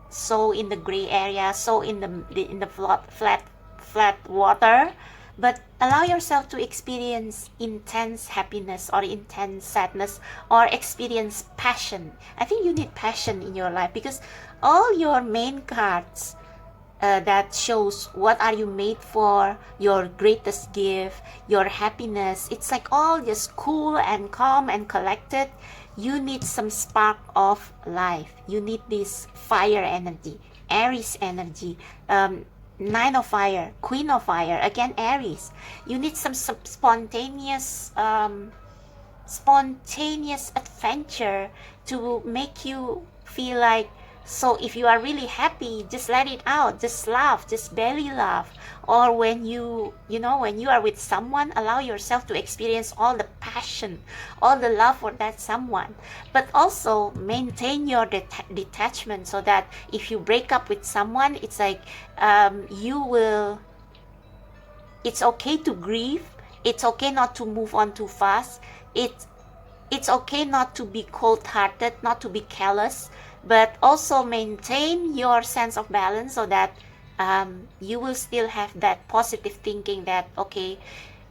so in the gray area, so in the flat water, but allow yourself to experience intense happiness or intense sadness, or experience passion. I think you need passion in your life, because all your main cards that shows what are you made for, your greatest gift, your happiness, it's like all just cool and calm and collected. You need some spark of life. You need this fire energy, Aries energy, 9 of Fire, Queen of Fire, again Aries. You need some spontaneous spontaneous adventure to make you feel like, so if you are really happy, just let it out, just laugh, just belly laugh. Or when when you are with someone, allow yourself to experience all the passion, all the love for that someone. But also maintain your detachment, so that if you break up with someone, it's like it's okay to grieve. It's okay not to move on too fast. It's okay not to be cold-hearted, not to be callous, but also maintain your sense of balance, so that you will still have that positive thinking that, okay,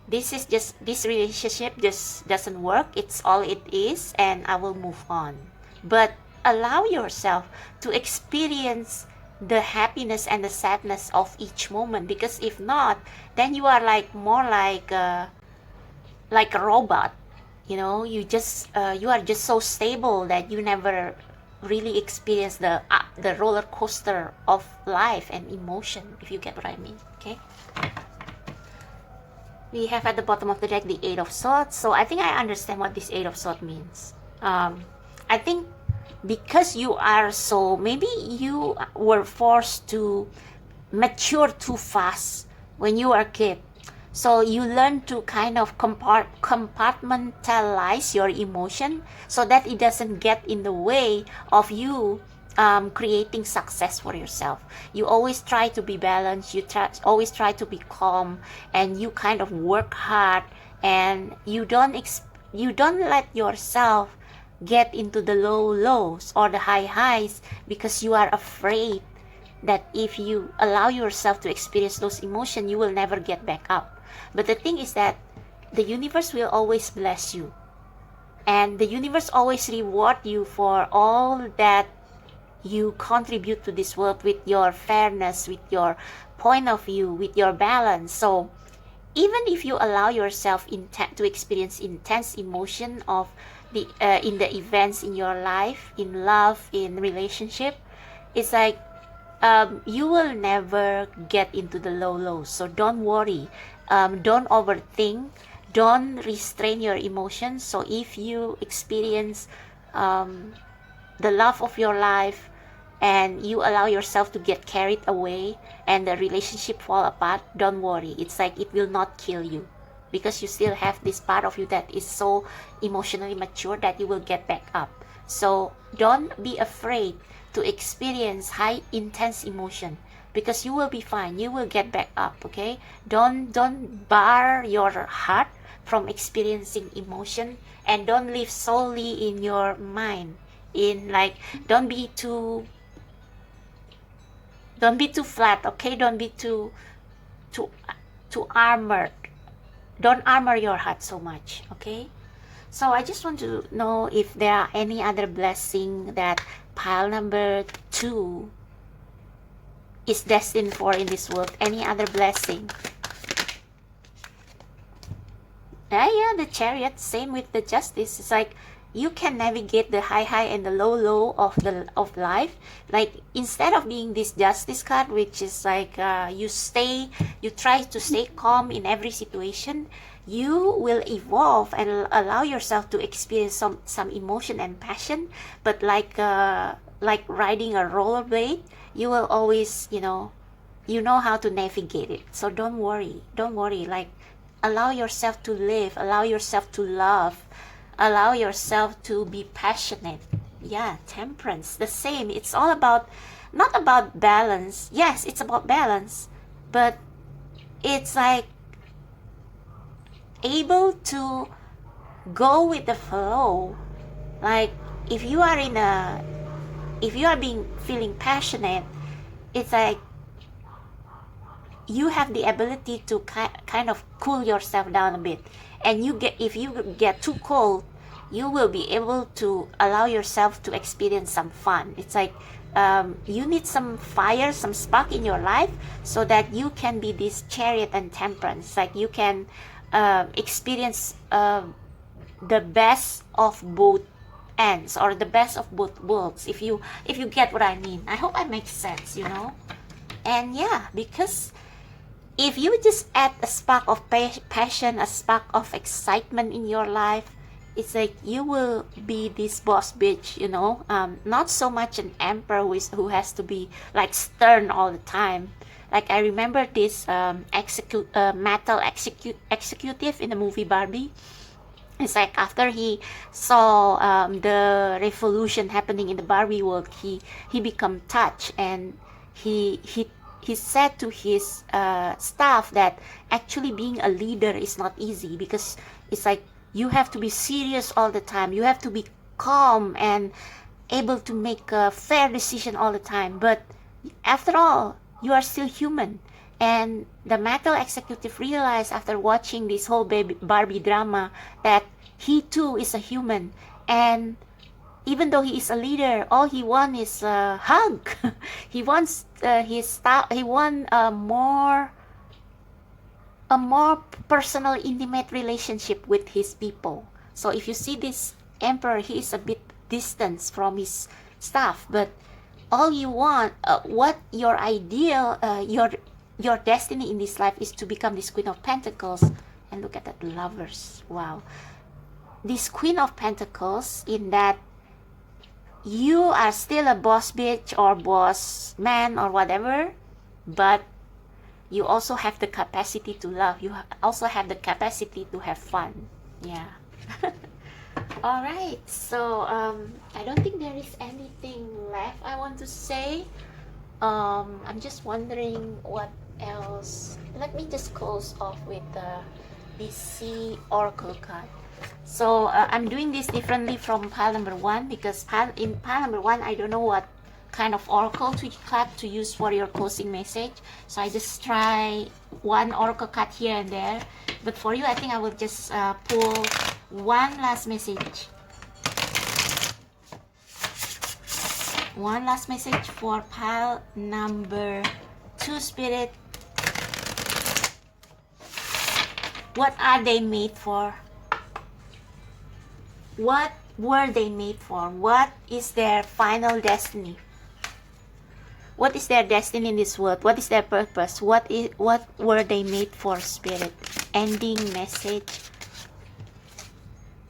this relationship just doesn't work. It's all it is, and I will move on. But allow yourself to experience the happiness and the sadness of each moment, because if not, then you are like more like a robot. You are just so stable that you never really experience the roller coaster of life and emotion, if you get what I mean. Okay, we have at the bottom of the deck the Eight of Swords. So I think I understand what this Eight of Swords means. I think because maybe you were forced to mature too fast when you were a kid. So you learn to kind of compartmentalize your emotion, so that it doesn't get in the way of you creating success for yourself. You always try to be balanced. You always try to be calm, and you kind of work hard, and you don't let yourself get into the low lows or the high highs, because you are afraid that if you allow yourself to experience those emotions, you will never get back up. But the thing is that the universe will always bless you, and the universe always reward you for all that you contribute to this world, with your fairness, with your point of view, with your balance. So even if you allow yourself to experience intense emotion of in the events in your life, in love, in relationship, it's like you will never get into the low lows. So don't worry. Don't overthink. Don't restrain your emotions. So if you experience the love of your life, and you allow yourself to get carried away, and the relationship fall apart, don't worry. It's like it will not kill you, because you still have this part of you that is so emotionally mature that you will get back up. So don't be afraid to experience high intense emotion, because you will be fine. You will get back up. Okay, don't bar your heart from experiencing emotion, and don't live solely in your mind. Don't be too flat. Okay, don't be too armored. Don't armor your heart so much. Okay, so I just want to know if there are any other blessing that pile number 2 is destined for in this world. Any other blessing? Yeah, the Chariot. Same with the Justice. It's like you can navigate the high and the low of life. Like instead of being this Justice card, which is like you try to stay calm in every situation, you will evolve and allow yourself to experience some emotion and passion. But like riding a rollerblade, you will always you know how to navigate it. So don't worry. Like allow yourself to live, allow yourself to love, allow yourself to be passionate. Yeah, Temperance, the same. It's all about, not about balance. Yes, it's about balance, but it's like able to go with the flow. Like if you are feeling passionate, it's like you have the ability to kind of cool yourself down a bit. And if you get too cold, you will be able to allow yourself to experience some fun. It's like you need some fire, some spark in your life, so that you can be this Chariot and Temperance. Like you can experience the best of both ends, or the best of both worlds, if you get what I mean. I hope I make sense. And yeah, because if you just add a spark of passion, a spark of excitement in your life, it's like you will be this boss bitch, you know, not so much an emperor who has to be like stern all the time. Like I remember this metal executive in the movie Barbie. It's like after he saw the revolution happening in the Barbie world, he become touched, and he said to his staff that actually being a leader is not easy, because it's like you have to be serious all the time, you have to be calm and able to make a fair decision all the time, but after all you are still human. And the metal executive realized after watching this whole Barbie drama that he too is a human, and even though he is a leader, all he wants is a hug. He wants his staff. He wants a more personal, intimate relationship with his people. So if you see this emperor, he is a bit distant from his staff, but all you want, what your ideal, your destiny in this life is to become this Queen of Pentacles. And look at that, Lovers. Wow. This Queen of Pentacles, in that you are still a boss bitch or boss man or whatever, but you also have the capacity to love. You also have the capacity to have fun. Yeah. All right. So I don't think there is anything left I want to say. I'm just wondering what else. Let me just close off with the BC Oracle card. So I'm doing this differently from pile number 1, because in pile number 1 I don't know what kind of oracle card to use for your closing message, so I just try one oracle card here and there. But for you, I think I will just pull one last message. One last message for pile number 2, Spirit. What are they made for? What were they made for? What is their final destiny? What is their destiny in this world? What is their purpose? What were they made for, Spirit? Ending message.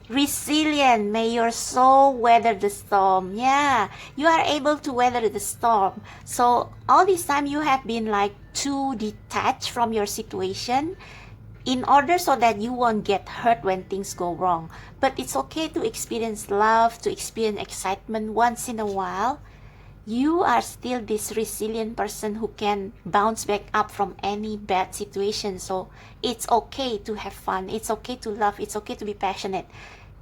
Resilient. May your soul weather the storm. Yeah, you are able to weather the storm. So all this time you have been like too detached from your situation, in order so that you won't get hurt when things go wrong. But it's okay to experience love, to experience excitement once in a while. You are still this resilient person who can bounce back up from any bad situation. So it's okay to have fun. It's okay to love. It's okay to be passionate.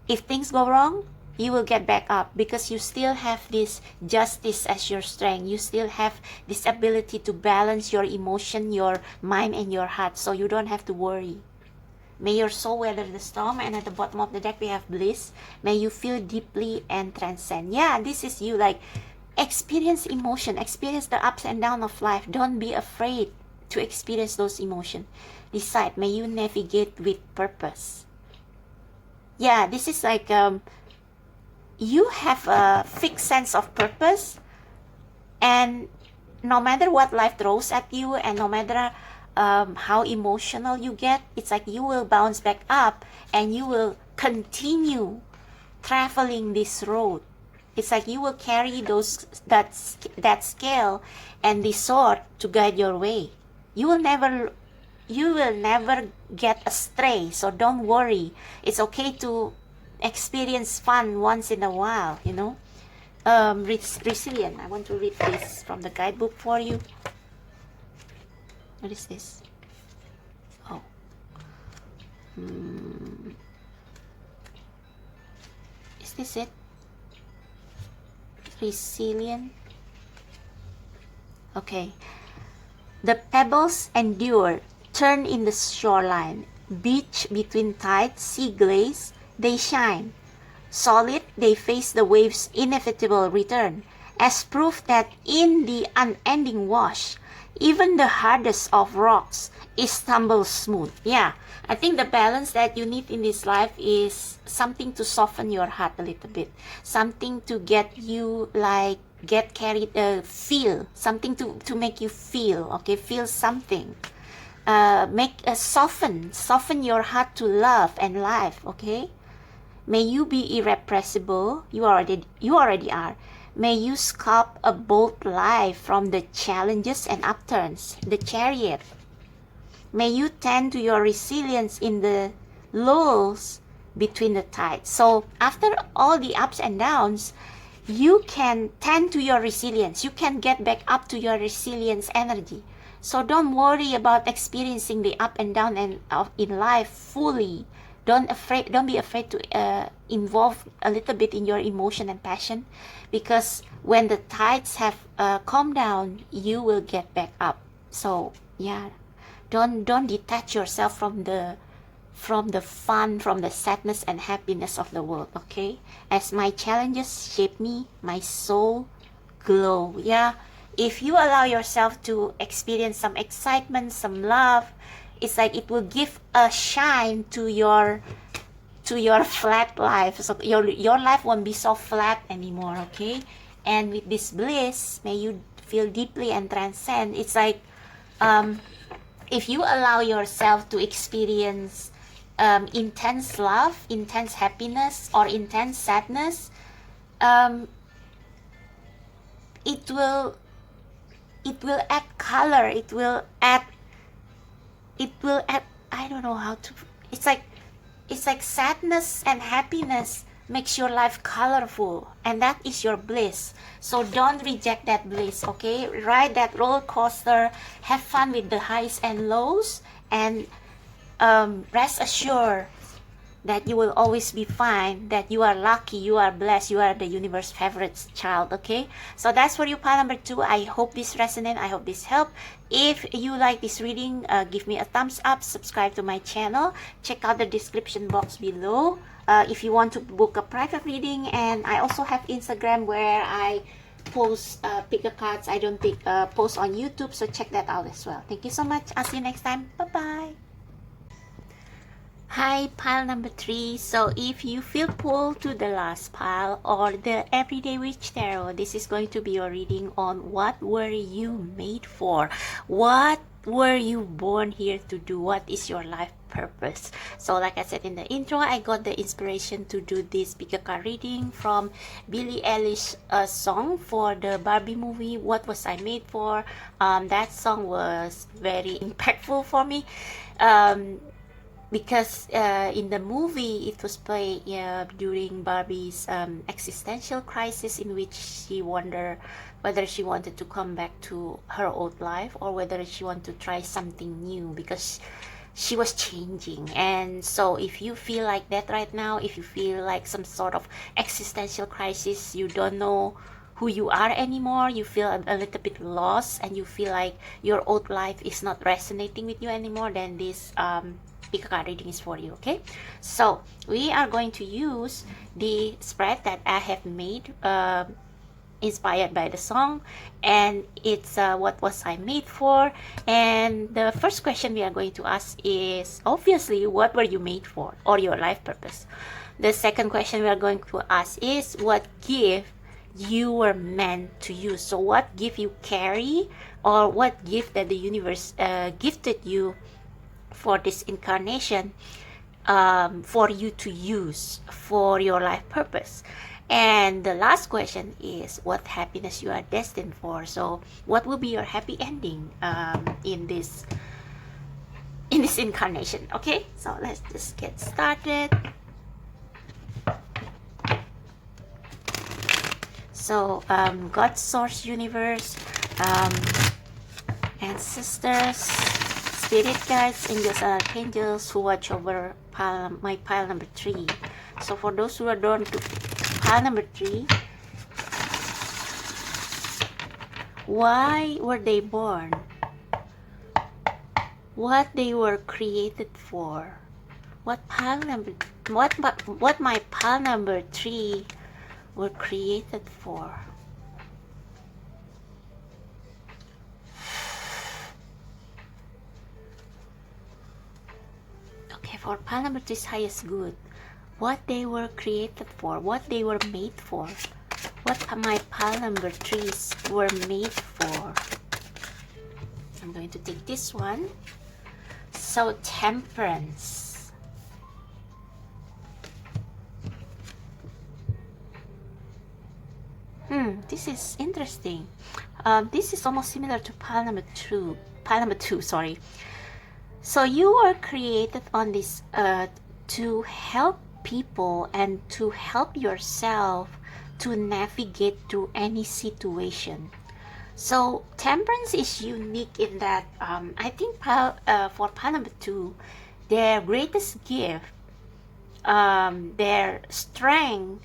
If things go wrong, you will get back up, because you still have this justice as your strength. You still have this ability to balance your emotion, your mind, and your heart, so you don't have to worry. May your soul weather the storm. And at the bottom of the deck we have bliss. May you feel deeply and transcend. Yeah, this is you. Like, experience emotion, experience the ups and downs of life. Don't be afraid to experience those emotions. Decide. May you navigate with purpose. Yeah, this is like you have a fixed sense of purpose, and no matter what life throws at you, and no matter how emotional you get, it's like you will bounce back up and you will continue traveling this road. It's like you will carry that scale and the sword to guide your way. You will never get astray, so don't worry. It's okay to experience fun once in a while, you know. Resilient. I want to read this from the guidebook for you. What is this? Oh. Is this it? Resilient. Okay. The pebbles endure, turn in the shoreline. Beach between tides, sea glaze, they shine. Solid, they face the waves' inevitable return, as proof that in the unending wash, even the hardest of rocks is tumble smooth. Yeah, I think the balance that you need in this life is something to soften your heart a little bit. Something to get you like get carried, feel. Something to make you feel, okay? Feel something. Soften your heart to love and life, okay? May you be irrepressible. You already are. May you sculpt a bold life from the challenges and upturns, the Chariot. May you tend to your resilience in the lulls between the tides. So after all the ups and downs, you can tend to your resilience. You can get back up to your resilience energy. So don't worry about experiencing the up and down in life fully. Don't be afraid to involve a little bit in your emotion and passion, because when the tides have calmed down, you will get back up. So yeah, don't detach yourself from the fun, from the sadness and happiness of the world. Okay, as my challenges shape me, my soul glow. Yeah, if you allow yourself to experience some excitement, some love, it's like it will give a shine to your flat life. So your life won't be so flat anymore. Okay, and with this bliss, may you feel deeply and transcend. It's like if you allow yourself to experience intense love, intense happiness, or intense sadness, it will add color. It will add, I don't know how to, it's like sadness and happiness makes your life colorful, and that is your bliss. So don't reject that bliss. Okay, ride that roller coaster, have fun with the highs and lows, and rest assured that you will always be fine, that you are lucky, you are blessed, you are the universe's favorite child. Okay, so that's for you, pile number 2. I hope this resonates. I hope this helped. If you like this reading, give me a thumbs up, subscribe to my channel, check out the description box below if you want to book a private reading. And I also have Instagram where I post pick a cards. I don't post on YouTube, so check that out as well. Thank you so much. I'll see you next time. Bye bye. Hi, pile number 3. So if you feel pulled to the last pile or the Everyday Witch Tarot, this is going to be your reading on what were you made for? What were you born here to do? What is your life purpose? So like I said in the intro, I got the inspiration to do this pick a card reading from Billie Eilish song for the Barbie movie, What Was I Made For? That song was very impactful for me. Because in the movie it was played during Barbie's existential crisis, in which she wondered whether she wanted to come back to her old life or whether she wanted to try something new, because she was changing. And so if you feel like that right now, if you feel like some sort of existential crisis, you don't know who you are anymore, you feel a little bit lost, and you feel like your old life is not resonating with you anymore, then this pick a card reading is for you. Okay, so we are going to use the spread that I have made inspired by the song, and it's what was I made for. And the first question we are going to ask is obviously, what were you made for, or your life purpose. The second question we are going to ask is what gift you were meant to use. So what gift you carry, or what gift that the universe gifted you for this incarnation, for you to use for your life purpose. And the last question is what happiness you are destined for. So what will be your happy ending in this incarnation. Okay, so let's just get started. So God, source, universe, ancestors, spirit guides, angels and archangels who watch over my pile number 3. So for those who are drawn to pile number 3, why were they born? What they were created for? What my pile number 3 were created for? Okay, for pile number 3 is highest good. What they were created for, what they were made for, what my pile number 3s were made for. I'm going to take this one. So Temperance. this is interesting. This is almost similar to pile number two. Pile number two, sorry. So you are created on this earth to help people and to help yourself to navigate through any situation. So temperance is unique in that I think for pile number two, their greatest gift, their strength,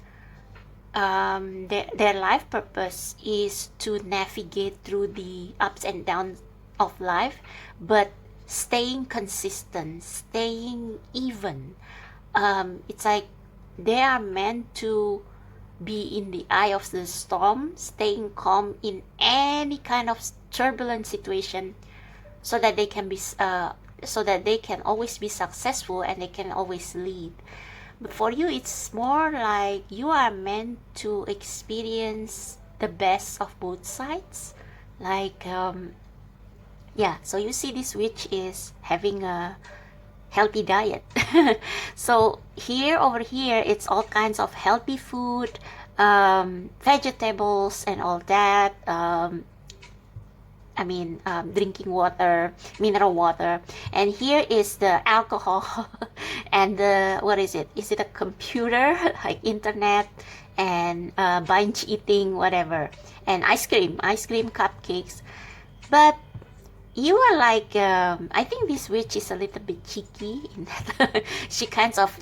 their life purpose is to navigate through the ups and downs of life, but staying consistent, staying even. It's like they are meant to be in the eye of the storm, staying calm in any kind of turbulent situation, so that they can be so that they can always be successful and they can always lead. But for you, it's more like you are meant to experience the best of both sides. Like yeah, so you see this witch is having a healthy diet. So over here it's all kinds of healthy food, vegetables and all that. Drinking water, mineral water, and here is the alcohol and the, what is it? Is it a computer, like internet, and binge eating, whatever, and ice cream, cupcakes. But you are like, I think this witch is a little bit cheeky in that she kind of,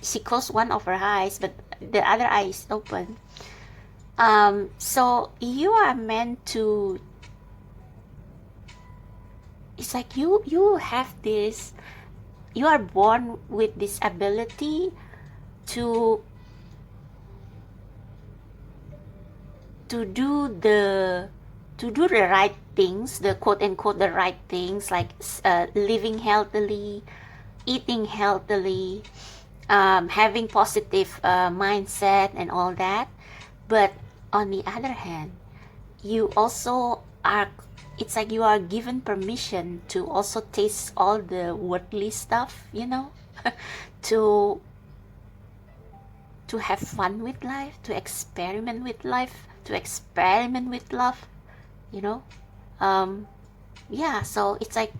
she closed one of her eyes, but the other eye is open. So you are meant to, it's like you have this, you are born with this ability to do the right things, the quote unquote the right things, like living healthily, eating healthily, having positive mindset and all that. But on the other hand, you also are, it's like you are given permission to also taste all the worldly stuff, you know, to have fun with life, to experiment with life, to experiment with love, you know. Yeah, so it's like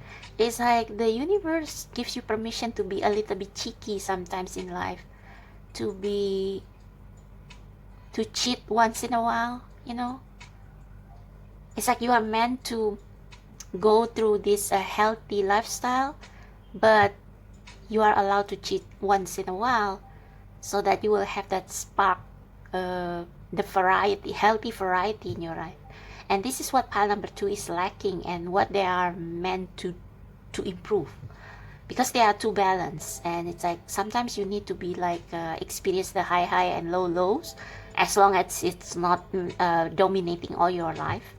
the universe gives you permission to be a little bit cheeky sometimes in life, to cheat once in a while, you know. It's like you are meant to go through this healthy lifestyle, but you are allowed to cheat once in a while, so that you will have that spark, the variety, healthy variety in your life. And this is what pile number two is lacking, and what they are meant to improve, because they are too balanced. And it's like sometimes you need to be like experience the high and low lows, as long as it's not dominating all your life.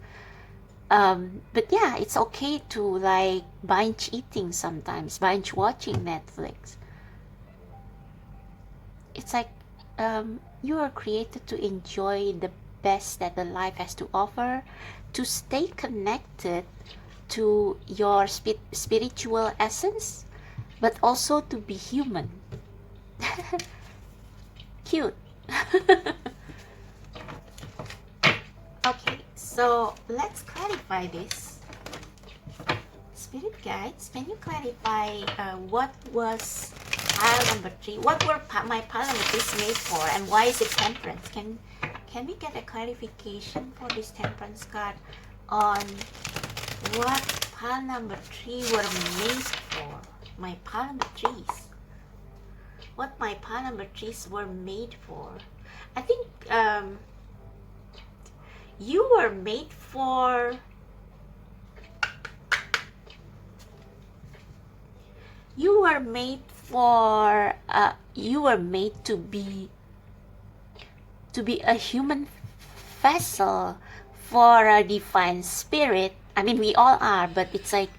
But yeah, it's okay to like binge eating sometimes, binge watching Netflix. It's like you are created to enjoy the best that the life has to offer, to stay connected to your spiritual essence, but also to be human. Cute. Okay, so let's clarify this. Spirit guides, can you clarify what was pile number three? What were my pile number threes made for, and why is it temperance? Can we get a clarification for this temperance card on what pile number three were made for? My pile number threes. What my pile number threes were made for? I think you were made for, you were made to be a human vessel for a divine spirit. I mean, we all are, but it's like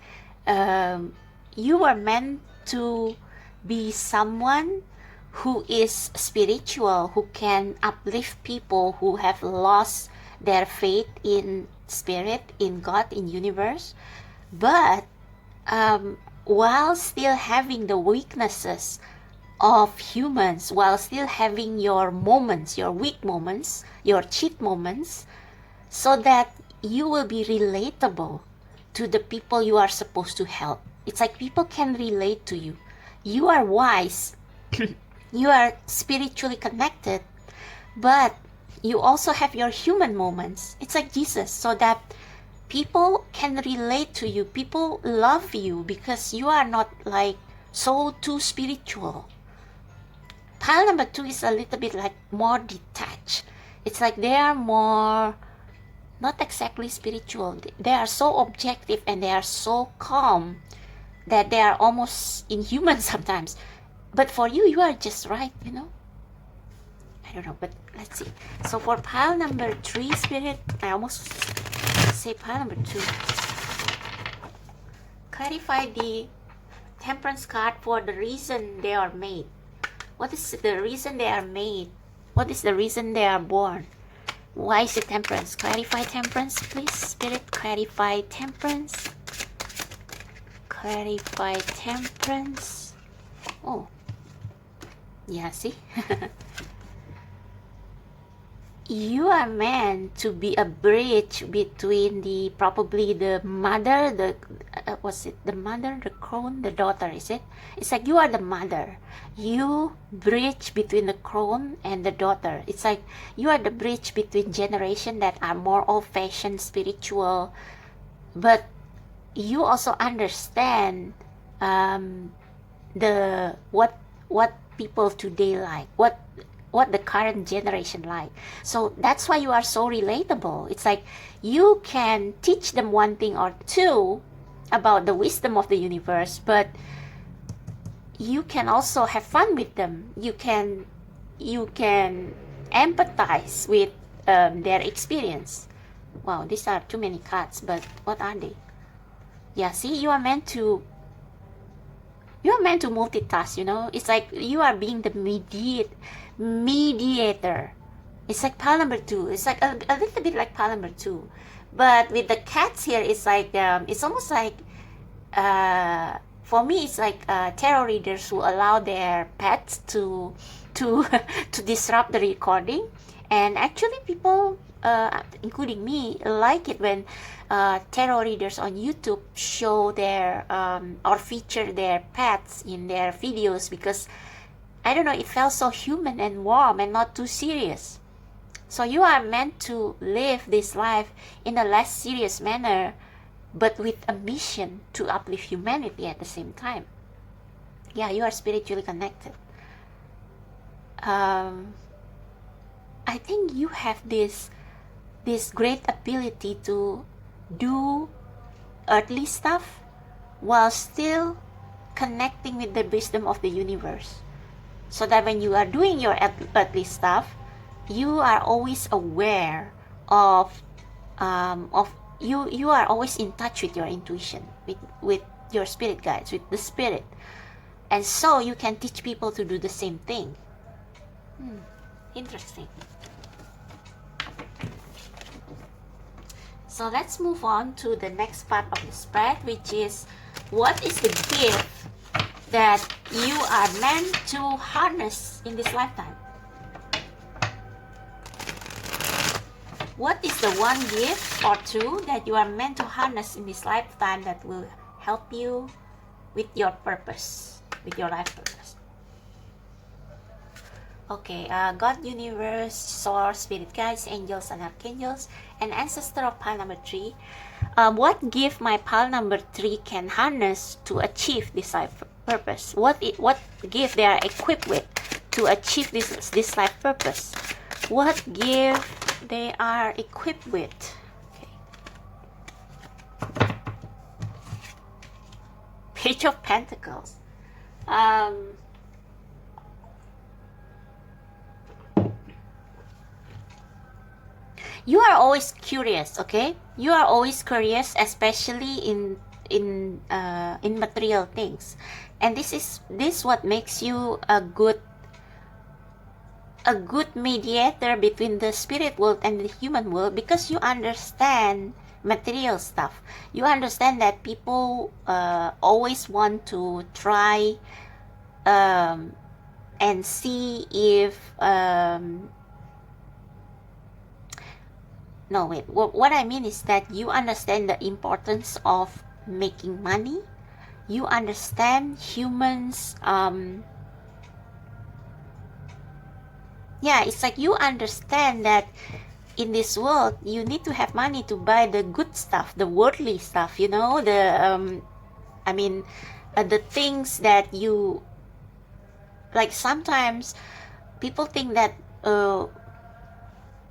you were meant to be someone who is spiritual, who can uplift people who have lost their faith in spirit, in God, in universe, but while still having the weaknesses of humans while still having your moments, your weak moments, your cheat moments, so that you will be relatable to the people you are supposed to help. It's like people can relate to you. You are wise, you are spiritually connected, but you also have your human moments. It's like Jesus, so that people can relate to you. People love you because you are not like so too spiritual. Pile number 2 is a little bit like more detached. It's like they are more not exactly spiritual. They are so objective and they are so calm that they are almost inhuman sometimes. But for you, you are just right, you know. I don't know, but let's see. So for pile number 3, Spirit, I almost say pile number 2. Clarify the Temperance card for the reason they are made. What is the reason they are made? What is the reason they are born? Why is it Temperance? Clarify Temperance, please. Spirit, clarify Temperance. Clarify Temperance. Oh. Yeah, see? You are meant to be a bridge between the probably the mother, the was it the mother, the crone, the daughter, is it? It's like you are the mother. You bridge between the crone and the daughter. It's like you are the bridge between generation that are more old-fashioned spiritual, but you also understand the what people today like, what the current generation like. So that's why you are so relatable. It's like you can teach them one thing or two about the wisdom of the universe, but you can also have fun with them. You can empathize with their experience. Wow, these are too many cards, but what are they? Yeah, see, you are meant to multitask, you know. It's like you are being the mediator. It's like pile number 2. It's like a little bit like pile number 2, but with the cats here, it's like it's almost like for me, it's like tarot readers who allow their pets to to disrupt the recording. And actually people including me like it when tarot readers on YouTube show their or feature their pets in their videos, because I don't know, it felt so human and warm and not too serious. So you are meant to live this life in a less serious manner, but with a mission to uplift humanity at the same time. Yeah, you are spiritually connected. I think you have this great ability to do earthly stuff while still connecting with the wisdom of the universe, so that when you are doing your earthly stuff, you are always aware of you are always in touch with your intuition, with your spirit guides, with the spirit, and so you can teach people to do the same thing. Interesting. So let's move on to the next part of the spread, which is what is the gift that you are meant to harness in this lifetime? What is the one gift or two that you are meant to harness in this lifetime that will help you with your purpose, with your life purpose? Okay, God, universe, source, spirit guides, angels and archangels, and ancestor of pile number 3. What gift my pile number 3 can harness to achieve this life purpose? What gift they are equipped with to achieve this life purpose? What gift they are equipped with? Okay. Page of Pentacles. You are always curious, okay? You are always curious, especially in material things, and this what makes you a good mediator between the spirit world and the human world, because you understand material stuff. You understand that people always want to try and see if no, wait, what I mean is that you understand the importance of making money. You understand humans, yeah, it's like you understand that in this world you need to have money to buy the good stuff, the worldly stuff, you know, I mean, the things that you like. Sometimes people think that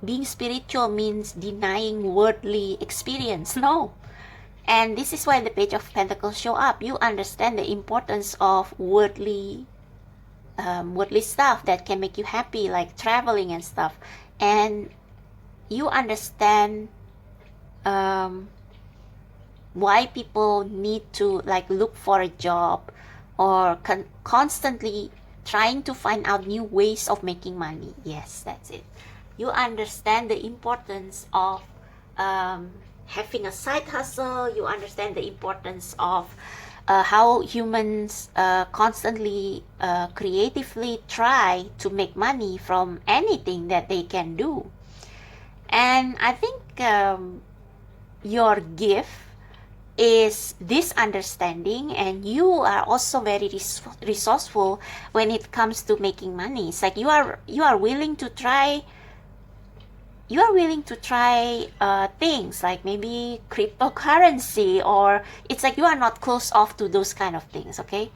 being spiritual means denying worldly experience. No. And this is why the Page of Pentacles show up. You understand the importance of worldly stuff that can make you happy, like traveling and stuff. And you understand why people need to like look for a job or constantly trying to find out new ways of making money. Yes, that's it. You understand the importance of having a side hustle. You understand the importance of how humans constantly creatively try to make money from anything that they can do. And I think your gift is this understanding, and you are also very resourceful when it comes to making money. It's like you are willing to try things like maybe cryptocurrency, or it's like you are not closed off to those kind of things. Okay,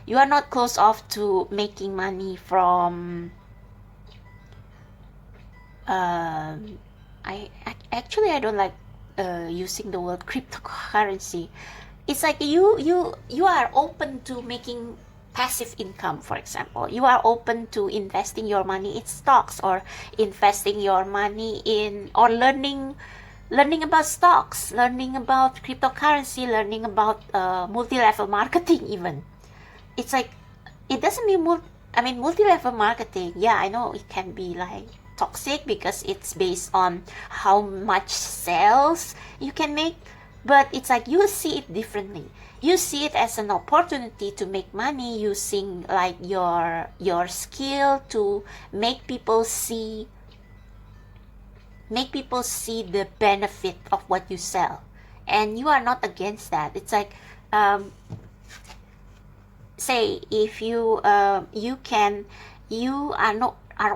you are not closed off to making money from I don't like using the word cryptocurrency. It's like you are open to making passive income. For example, you are open to investing your money in stocks, or investing your money in, or learning about stocks, learning about cryptocurrency, learning about multi-level marketing even. It's like, it doesn't mean multi-level marketing. Yeah, I know it can be like toxic because it's based on how much sales you can make, but it's like you see it differently. You see it as an opportunity to make money using like your skill to make people see the benefit of what you sell, and you are not against that. It's like say if you are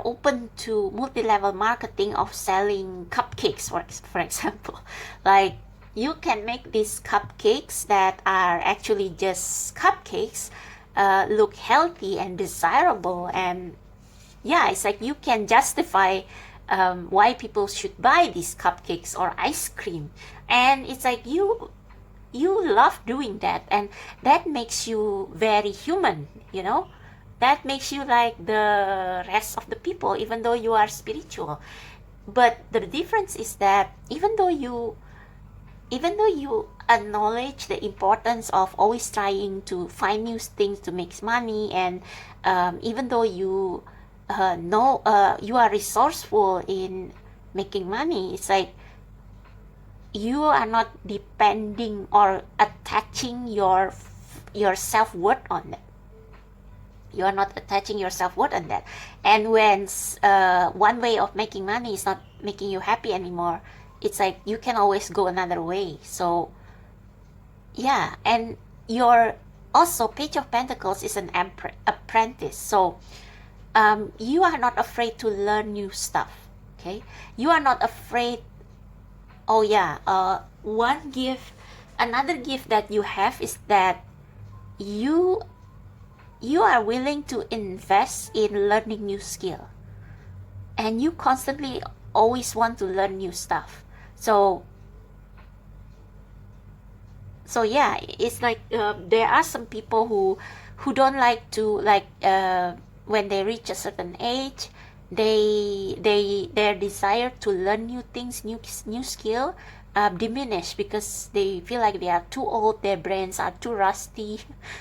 open to multi-level marketing of selling cupcakes, for example. Like, you can make these cupcakes that are actually just cupcakes look healthy and desirable, and yeah, it's like you can justify why people should buy these cupcakes or ice cream, and it's like you love doing that, and that makes you very human, you know. That makes you like the rest of the people, even though you are spiritual. But the difference is that even though you acknowledge the importance of always trying to find new things to make money, and even though you know you are resourceful in making money, it's like you are not depending or attaching your self-worth on that. You are not attaching your self-worth on that. And when one way of making money is not making you happy anymore, it's like you can always go another way. So yeah, and your also Page of Pentacles is an apprentice. So you are not afraid to learn new stuff. Okay, you are not afraid. Oh yeah, another gift that you have is that you are willing to invest in learning new skill, and you constantly always want to learn new stuff. So yeah, it's like there are some people who don't like to when they reach a certain age, their desire to learn new things, new skill diminish, because they feel like they are too old, their brains are too rusty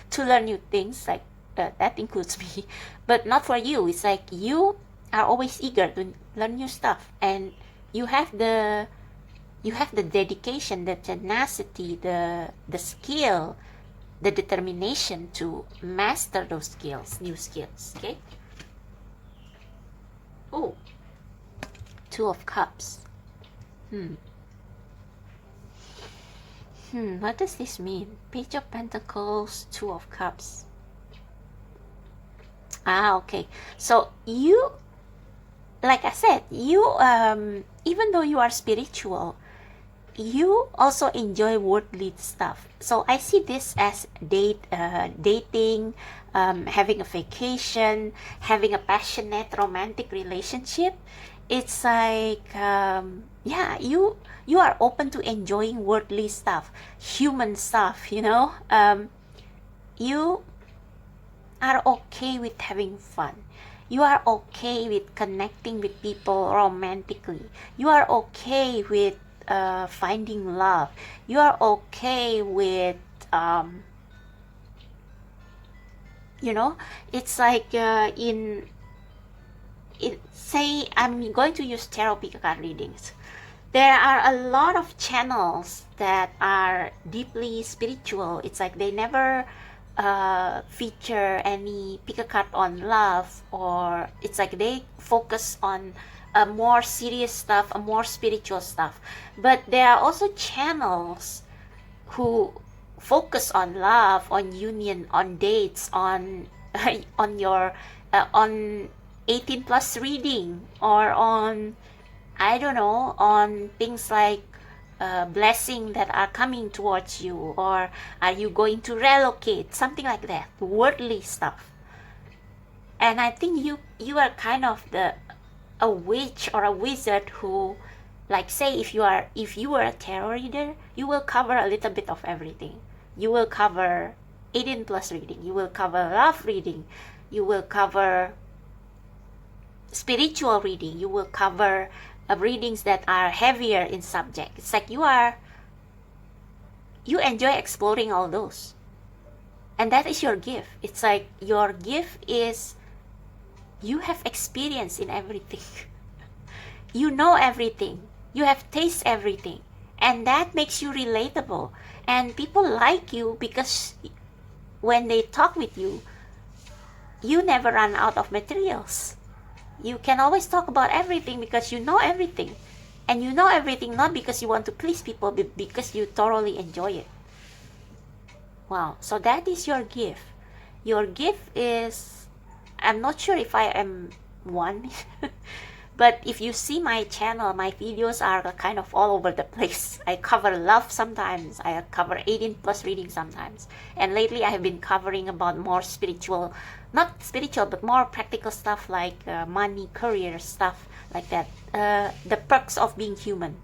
to learn new things. Like that includes me, but not for you. It's like you are always eager to learn new stuff, and you have the dedication, the tenacity, the skill, the determination to master those skills, new skills. Okay, Oh, Two of Cups. What does this mean? Page of Pentacles, Two of Cups. Okay. So you, like I said, you, even though you are spiritual, you also enjoy worldly stuff. So I see this as dating, having a vacation, having a passionate romantic relationship. It's like, yeah, you are open to enjoying worldly stuff, human stuff, you know. You are okay with having fun. You are okay with connecting with people romantically. You are okay with finding love. You are okay with, you know, it's like say I'm going to use tarot pick card readings. There are a lot of channels that are deeply spiritual. It's like they never feature any pick a card on love, or it's like they focus on a more serious stuff, a more spiritual stuff. But there are also channels who focus on love, on union, on dates, on on your on 18 plus reading, or on, I don't know, on things like blessing that are coming towards you, or are you going to relocate, something like that, worldly stuff. And I think you are kind of a witch or a wizard who, like, say if you were a tarot reader, you will cover a little bit of everything. You will cover 18 plus reading, you will cover love reading, you will cover spiritual reading, you will cover readings that are heavier in subject. It's like you enjoy exploring all those, and that is your gift. It's like your gift is you have experience in everything. You know everything, you have tasted everything, and that makes you relatable, and people like you because when they talk with you, you never run out of materials. You can always talk about everything because you know everything. And you know everything not because you want to please people, but because you thoroughly enjoy it. Wow. So that is your gift. Your gift is, I'm not sure if I am one, but if you see my channel, my videos are kind of all over the place. I cover love sometimes. I cover 18 plus reading sometimes. And lately I have been covering about more spiritual, not spiritual, but more practical stuff like money, career, stuff like that. The perks of being human.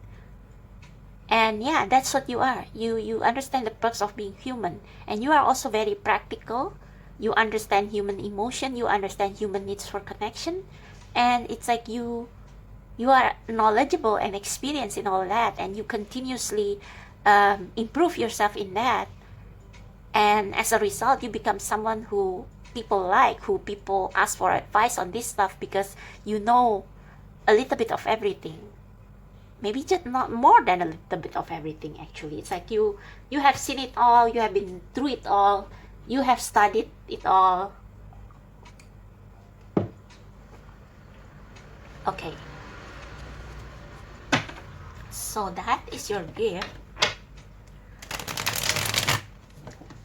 And yeah, that's what you are. You understand the perks of being human. And you are also very practical. You understand human emotion. You understand human needs for connection. And it's like you are knowledgeable and experienced in all that, and you continuously improve yourself in that. And as a result, you become someone who people like, who people ask for advice on this stuff because you know a little bit of everything. Maybe just not more than a little bit of everything, actually. It's like you have seen it all, you have been through it all, you have studied it all. Okay. So that is your gift.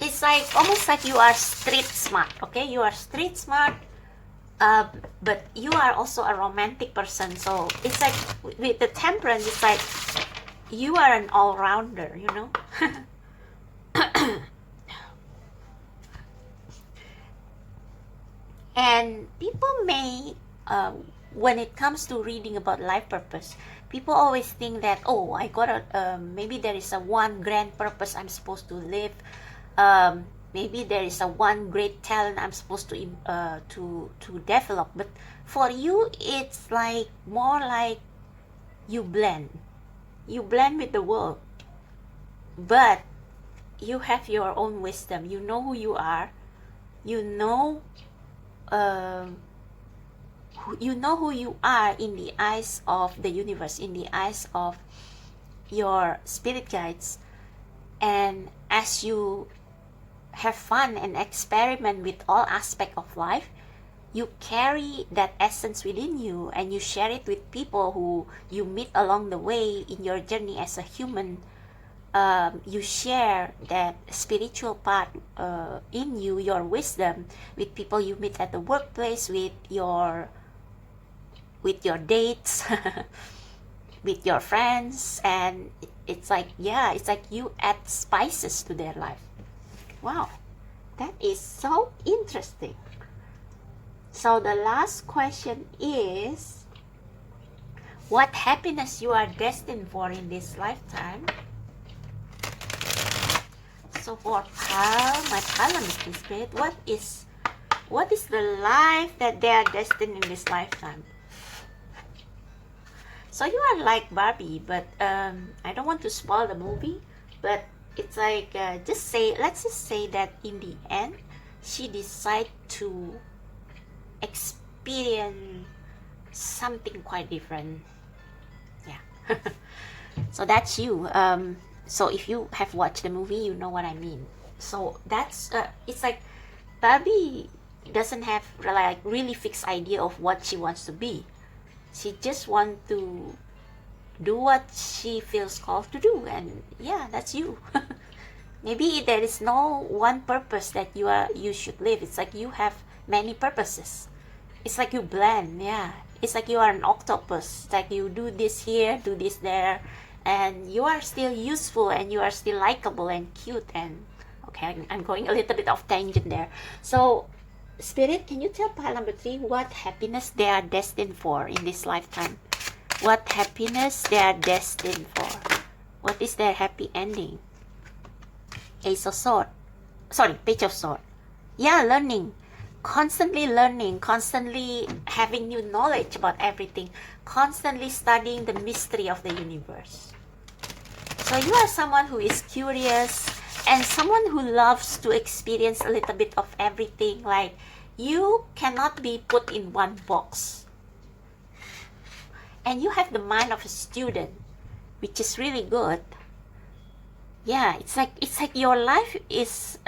It's like almost like you are street smart, okay? You are street smart, but you are also a romantic person. So it's like with the temperance, it's like you are an all-rounder, you know? And people may, when it comes to reading about life purpose, people always think that, oh, I got a, maybe there is a one grand purpose I'm supposed to live. Maybe there is a one great talent I'm supposed to develop. But for you, it's like more like you blend with the world, but you have your own wisdom. You know who you are. You know who you are in the eyes of the universe, in the eyes of your spirit guides. And as you have fun and experiment with all aspects of life, you carry that essence within you, and you share it with people who you meet along the way in your journey as a human. You share that spiritual part in you, your wisdom, with people you meet at the workplace, with your dates, with your friends, and it's like, yeah, it's like you add spices to their life. Wow, that is so interesting. So the last question is, what happiness you are destined for in this lifetime? So for my Parliamentary Spirit, what is the life that they are destined in this lifetime? So you are like Barbie, but I don't want to spoil the movie, but it's like, let's just say that in the end, she decided to experience something quite different. Yeah. So that's you. So if you have watched the movie, you know what I mean. So that's it's like Barbie doesn't have like really fixed idea of what she wants to be. She just wants to do what she feels called to do, and yeah, that's you. Maybe there is no one purpose that you should live. It's like you have many purposes. It's like you blend, yeah. It's like you are an octopus. It's like you do this here, do this there, and you are still useful, and you are still likable and cute. And okay, I'm going a little bit off tangent there. So, Spirit, can you tell pile number 3 what happiness they are destined for in this lifetime? What happiness they are destined for? What is their happy ending? Ace of Swords. Sorry, Page of Swords. Yeah, learning. Constantly learning, constantly having new knowledge about everything, constantly studying the mystery of the universe. So you are someone who is curious and someone who loves to experience a little bit of everything. Like, you cannot be put in one box. And you have the mind of a student, which is really good. Yeah, it's like your life is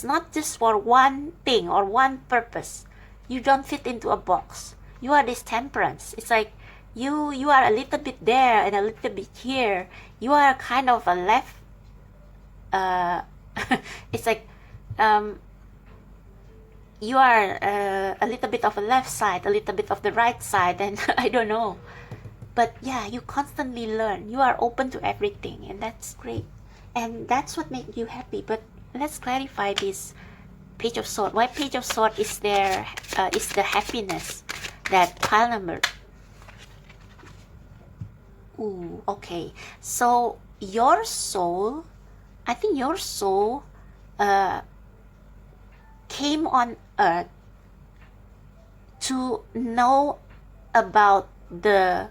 not just for one thing or one purpose. You don't fit into a box. You are this temperance. It's like you are a little bit there and a little bit here. You are kind of a left. It's like you are a little bit of a left side, a little bit of the right side, and I don't know. But yeah, you constantly learn. You are open to everything, and that's great. And that's what makes you happy. But let's clarify this Page of Swords. Why Page of Swords is there? Is the happiness that pile number? Ooh, okay. So your soul, I think your soul, came on Earth to know about the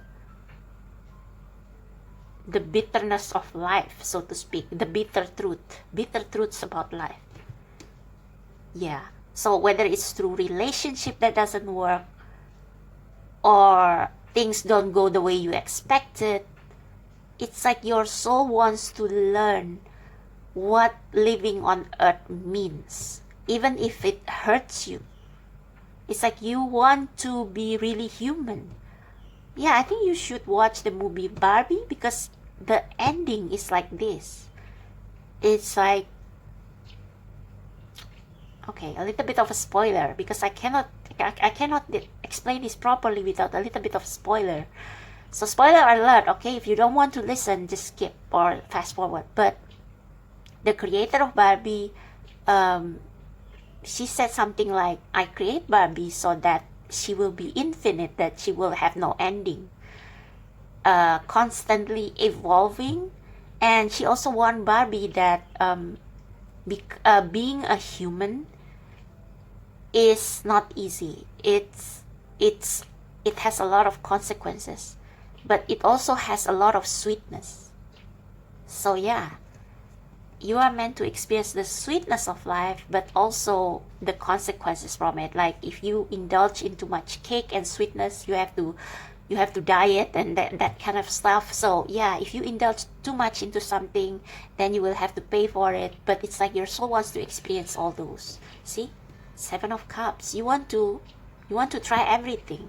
bitterness of life, so to speak, the bitter truths about life. Yeah. So whether it's through relationship that doesn't work, or things don't go the way you expected, it's like your soul wants to learn what living on Earth means, even if it hurts you. It's like you want to be really human. Yeah, I think you should watch the movie Barbie, because the ending is like this. It's like, okay, a little bit of a spoiler, because I cannot explain this properly without a little bit of spoiler. So spoiler alert, okay? If you don't want to listen, just skip or fast forward. But the creator of Barbie, she said something like, I create Barbie so that she will be infinite, that she will have no ending, constantly evolving. And she also warned Barbie that being a human is not easy. It has a lot of consequences, but it also has a lot of sweetness. So yeah, you are meant to experience the sweetness of life, but also the consequences from it. Like, if you indulge in too much cake and sweetness, you have to diet and that kind of stuff. So yeah, if you indulge too much into something, then you will have to pay for it. But it's like your soul wants to experience all those. See? Seven of Cups. You want to try everything.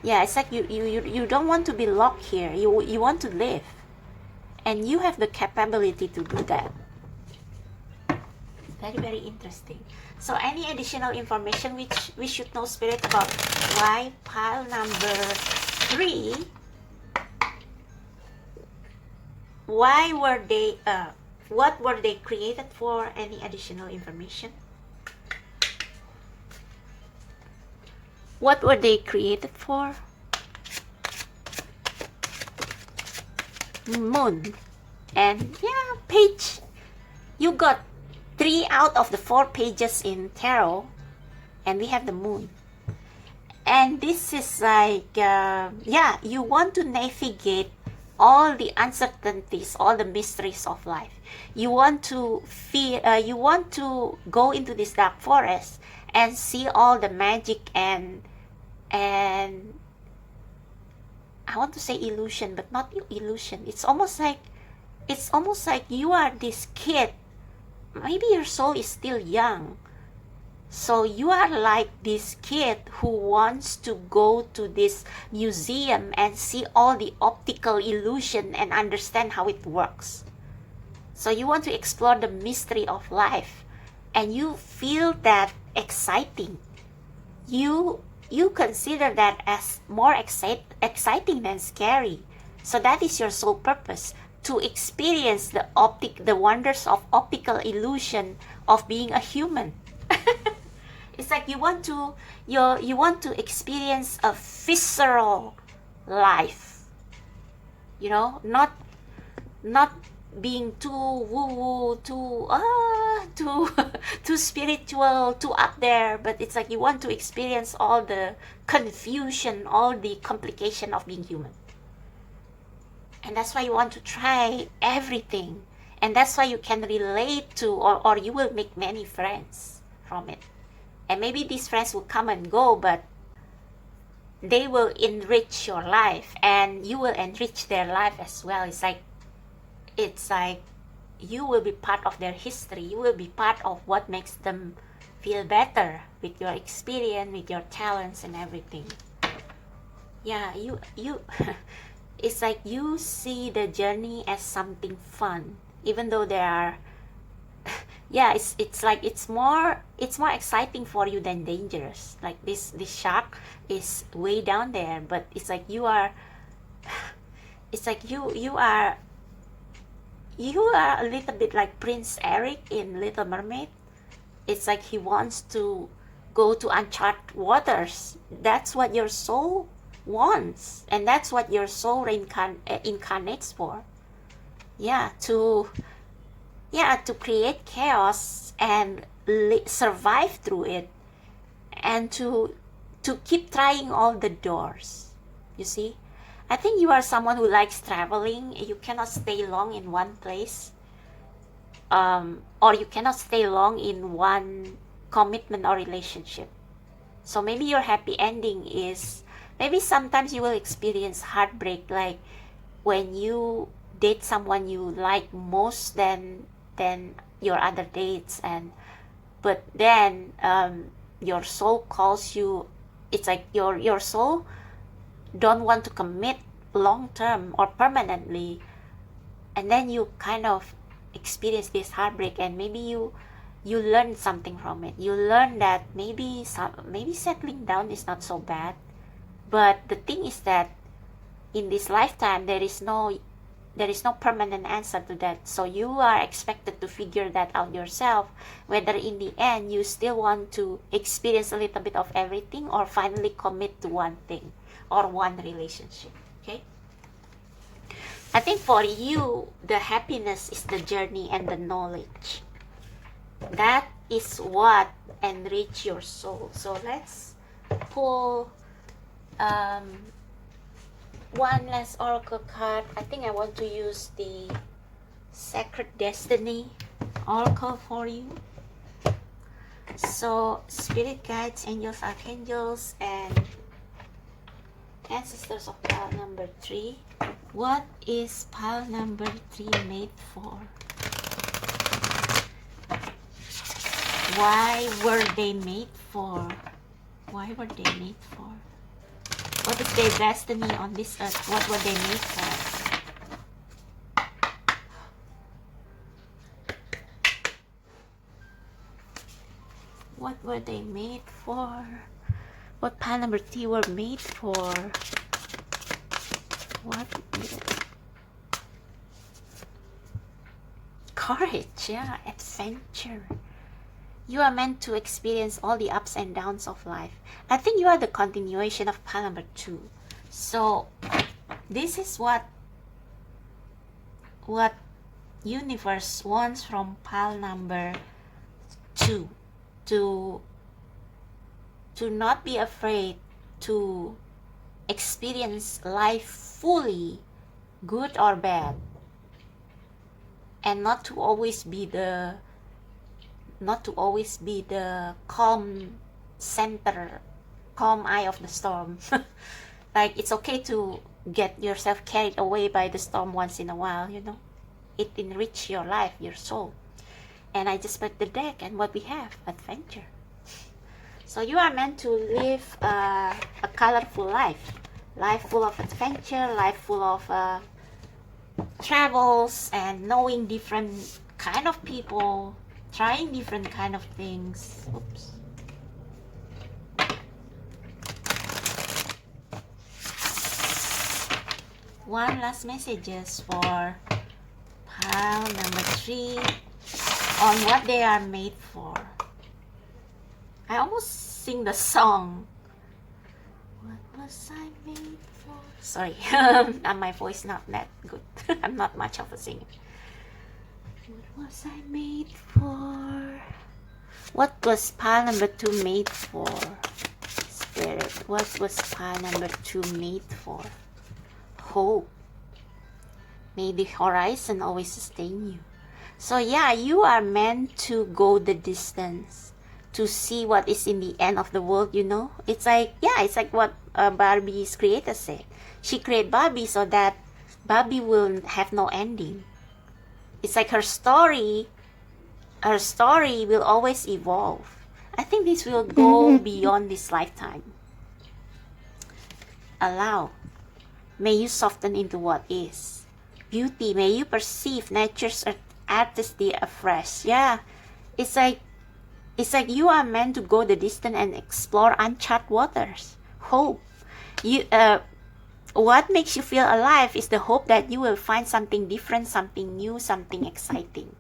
Yeah, it's like you don't want to be locked here. You want to live. And you have the capability to do that. Very, very interesting. So any additional information which we should know, Spirit, about why pile number 3, why were they, what were they created for? Any additional information? What were they created for? Moon. And yeah, page. You got 3 out of the 4 pages in tarot, and we have the moon. And this is like, yeah, you want to navigate all the uncertainties, all the mysteries of life. You want to feel, you want to go into this dark forest and see all the magic and I want to say illusion, but not illusion. It's almost like you are this kid. Maybe your soul is still young. So you are like this kid who wants to go to this museum and see all the optical illusion and understand how it works. So you want to explore the mystery of life, and you feel that exciting. You consider that as more exciting than scary. So that is your soul purpose, to experience the wonders of optical illusion of being a human. It's like you want to experience a visceral life. You know, not being too woo-woo, too spiritual, too up there, but it's like you want to experience all the confusion, all the complication of being human. And that's why you want to try everything. And that's why you can relate to, or you will make many friends from it. And maybe these friends will come and go, but they will enrich your life, and you will enrich their life as well. It's like you will be part of their history. You will be part of what makes them feel better with your experience, with your talents and everything. Yeah, you it's like you see the journey as something fun, even though there are yeah, it's like it's more exciting for you than dangerous. Like this shark is way down there, but it's like you are it's like you are a little bit like Prince Eric in Little Mermaid. It's like he wants to go to uncharted waters. That's what your soul wants, and that's what your soul incarnates for. To create chaos and survive through it, and to keep trying all the doors. You see, I think you are someone who likes traveling. You cannot stay long in one place, or you cannot stay long in one commitment or relationship. So maybe your happy ending is, maybe sometimes you will experience heartbreak, like when you date someone you like most than your other dates, but then your soul calls you. It's like your soul don't want to commit long term or permanently, and then you kind of experience this heartbreak, and maybe you learn something from it. You learn that maybe settling down is not so bad, but the thing is that in this lifetime there is no permanent answer to that. So you are expected to figure that out yourself, whether in the end you still want to experience a little bit of everything, or finally commit to one thing or one relationship. Okay, I think for you the happiness is the journey and the knowledge. That is what enrich your soul. So let's pull one last oracle card. I think I want to use the Sacred Destiny oracle for you. So spirit guides, angels, archangels, and ancestors of pile number 3, what is pile number 3 made for? Why were they made for? Why were they made for? What is their destiny on this earth? What were they made for? What were they made for? What pile number 3 were made for? What? Courage, yeah, adventure. You are meant to experience all the ups and downs of life. I think you are the continuation of pile number 2. So this is what universe wants from pile number 2. To not be afraid to experience life fully, good or bad, and not to always be the calm center, calm eye of the storm. Like, it's okay to get yourself carried away by the storm once in a while, you know. It enriches your life, your soul. And I just put the deck, and what we have, adventure. So you are meant to live a colorful life full of adventure, life full of travels, and knowing different kind of people, trying different kind of things. Oops. One last messages for pile number 3 on what they are made for. I almost sing the song. What was I made for? Sorry, my voice not that good. I'm not much of a singer. What was I made for? What was pile number 2 made for? Spirit, what was pile number 2 made for? Hope. May the horizon always sustain you. So yeah, you are meant to go the distance to see what is in the end of the world, you know. It's like, yeah, it's like what Barbie's creator said. She created Barbie so that Barbie will have no ending. It's like her story will always evolve. I think this will go beyond this lifetime. Allow. May you soften into what is. Beauty, may you perceive nature's artistry afresh. Yeah, it's like you are meant to go the distance and explore uncharted waters. Hope. What makes you feel alive is the hope that you will find something different, something new, something exciting.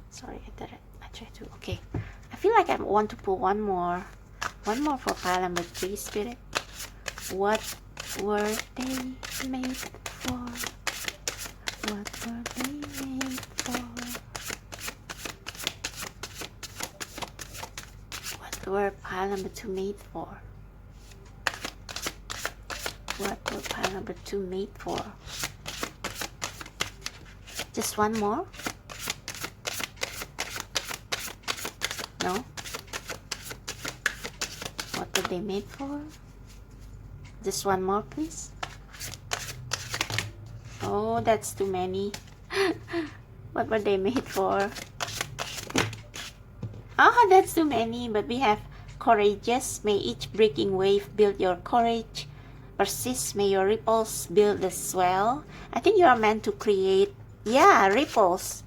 Sorry, I tried to. Okay, I feel like I want to pull one more for pile number 3, Spirit. What were they made for? What were they made for? What were pile number 2 made for? What were pile number 2 made for? Just one more? No? What were they made for? Just one more, please. Oh, that's too many. What were they made for? Oh, that's too many. But we have courageous. May each breaking wave build your courage. Persist. May your ripples build the swell. I think you are meant to create, yeah, ripples.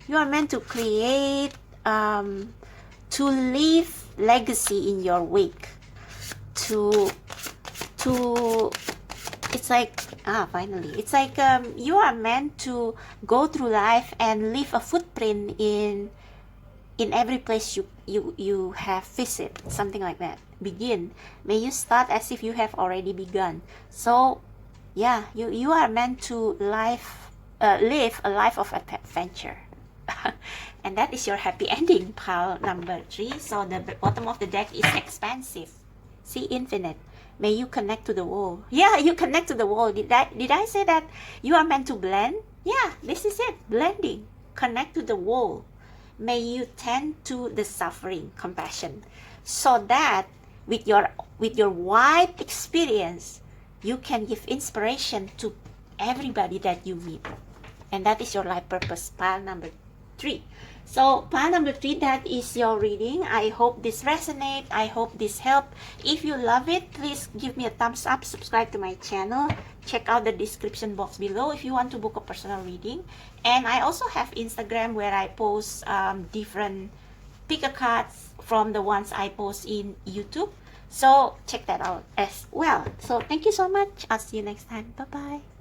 You are meant to create, to leave legacy in your wake. It's like, finally, it's like you are meant to go through life and leave a footprint in every place you have visited, something like that. Begin. May you start as if you have already begun. So yeah, you are meant to live a life of adventure. And that is your happy ending, pile number 3. So the bottom of the deck is expansive. See, infinite. May you connect to the wall. Yeah, you connect to the wall. Did I say that you are meant to blend? Yeah, this is it. Blending. Connect to the wall. May you tend to the suffering, compassion, so that with your wide experience, you can give inspiration to everybody that you meet. And that is your life purpose, pile number 3. So pile number 3, that is your reading. I hope this resonates. I hope this helped. If you love it, please give me a thumbs up, subscribe to my channel, check out the description box below if you want to book a personal reading. And I also have Instagram where I post different pick a cards from the ones I post in YouTube. So check that out as well. So thank you so much. I'll see you next time. Bye bye.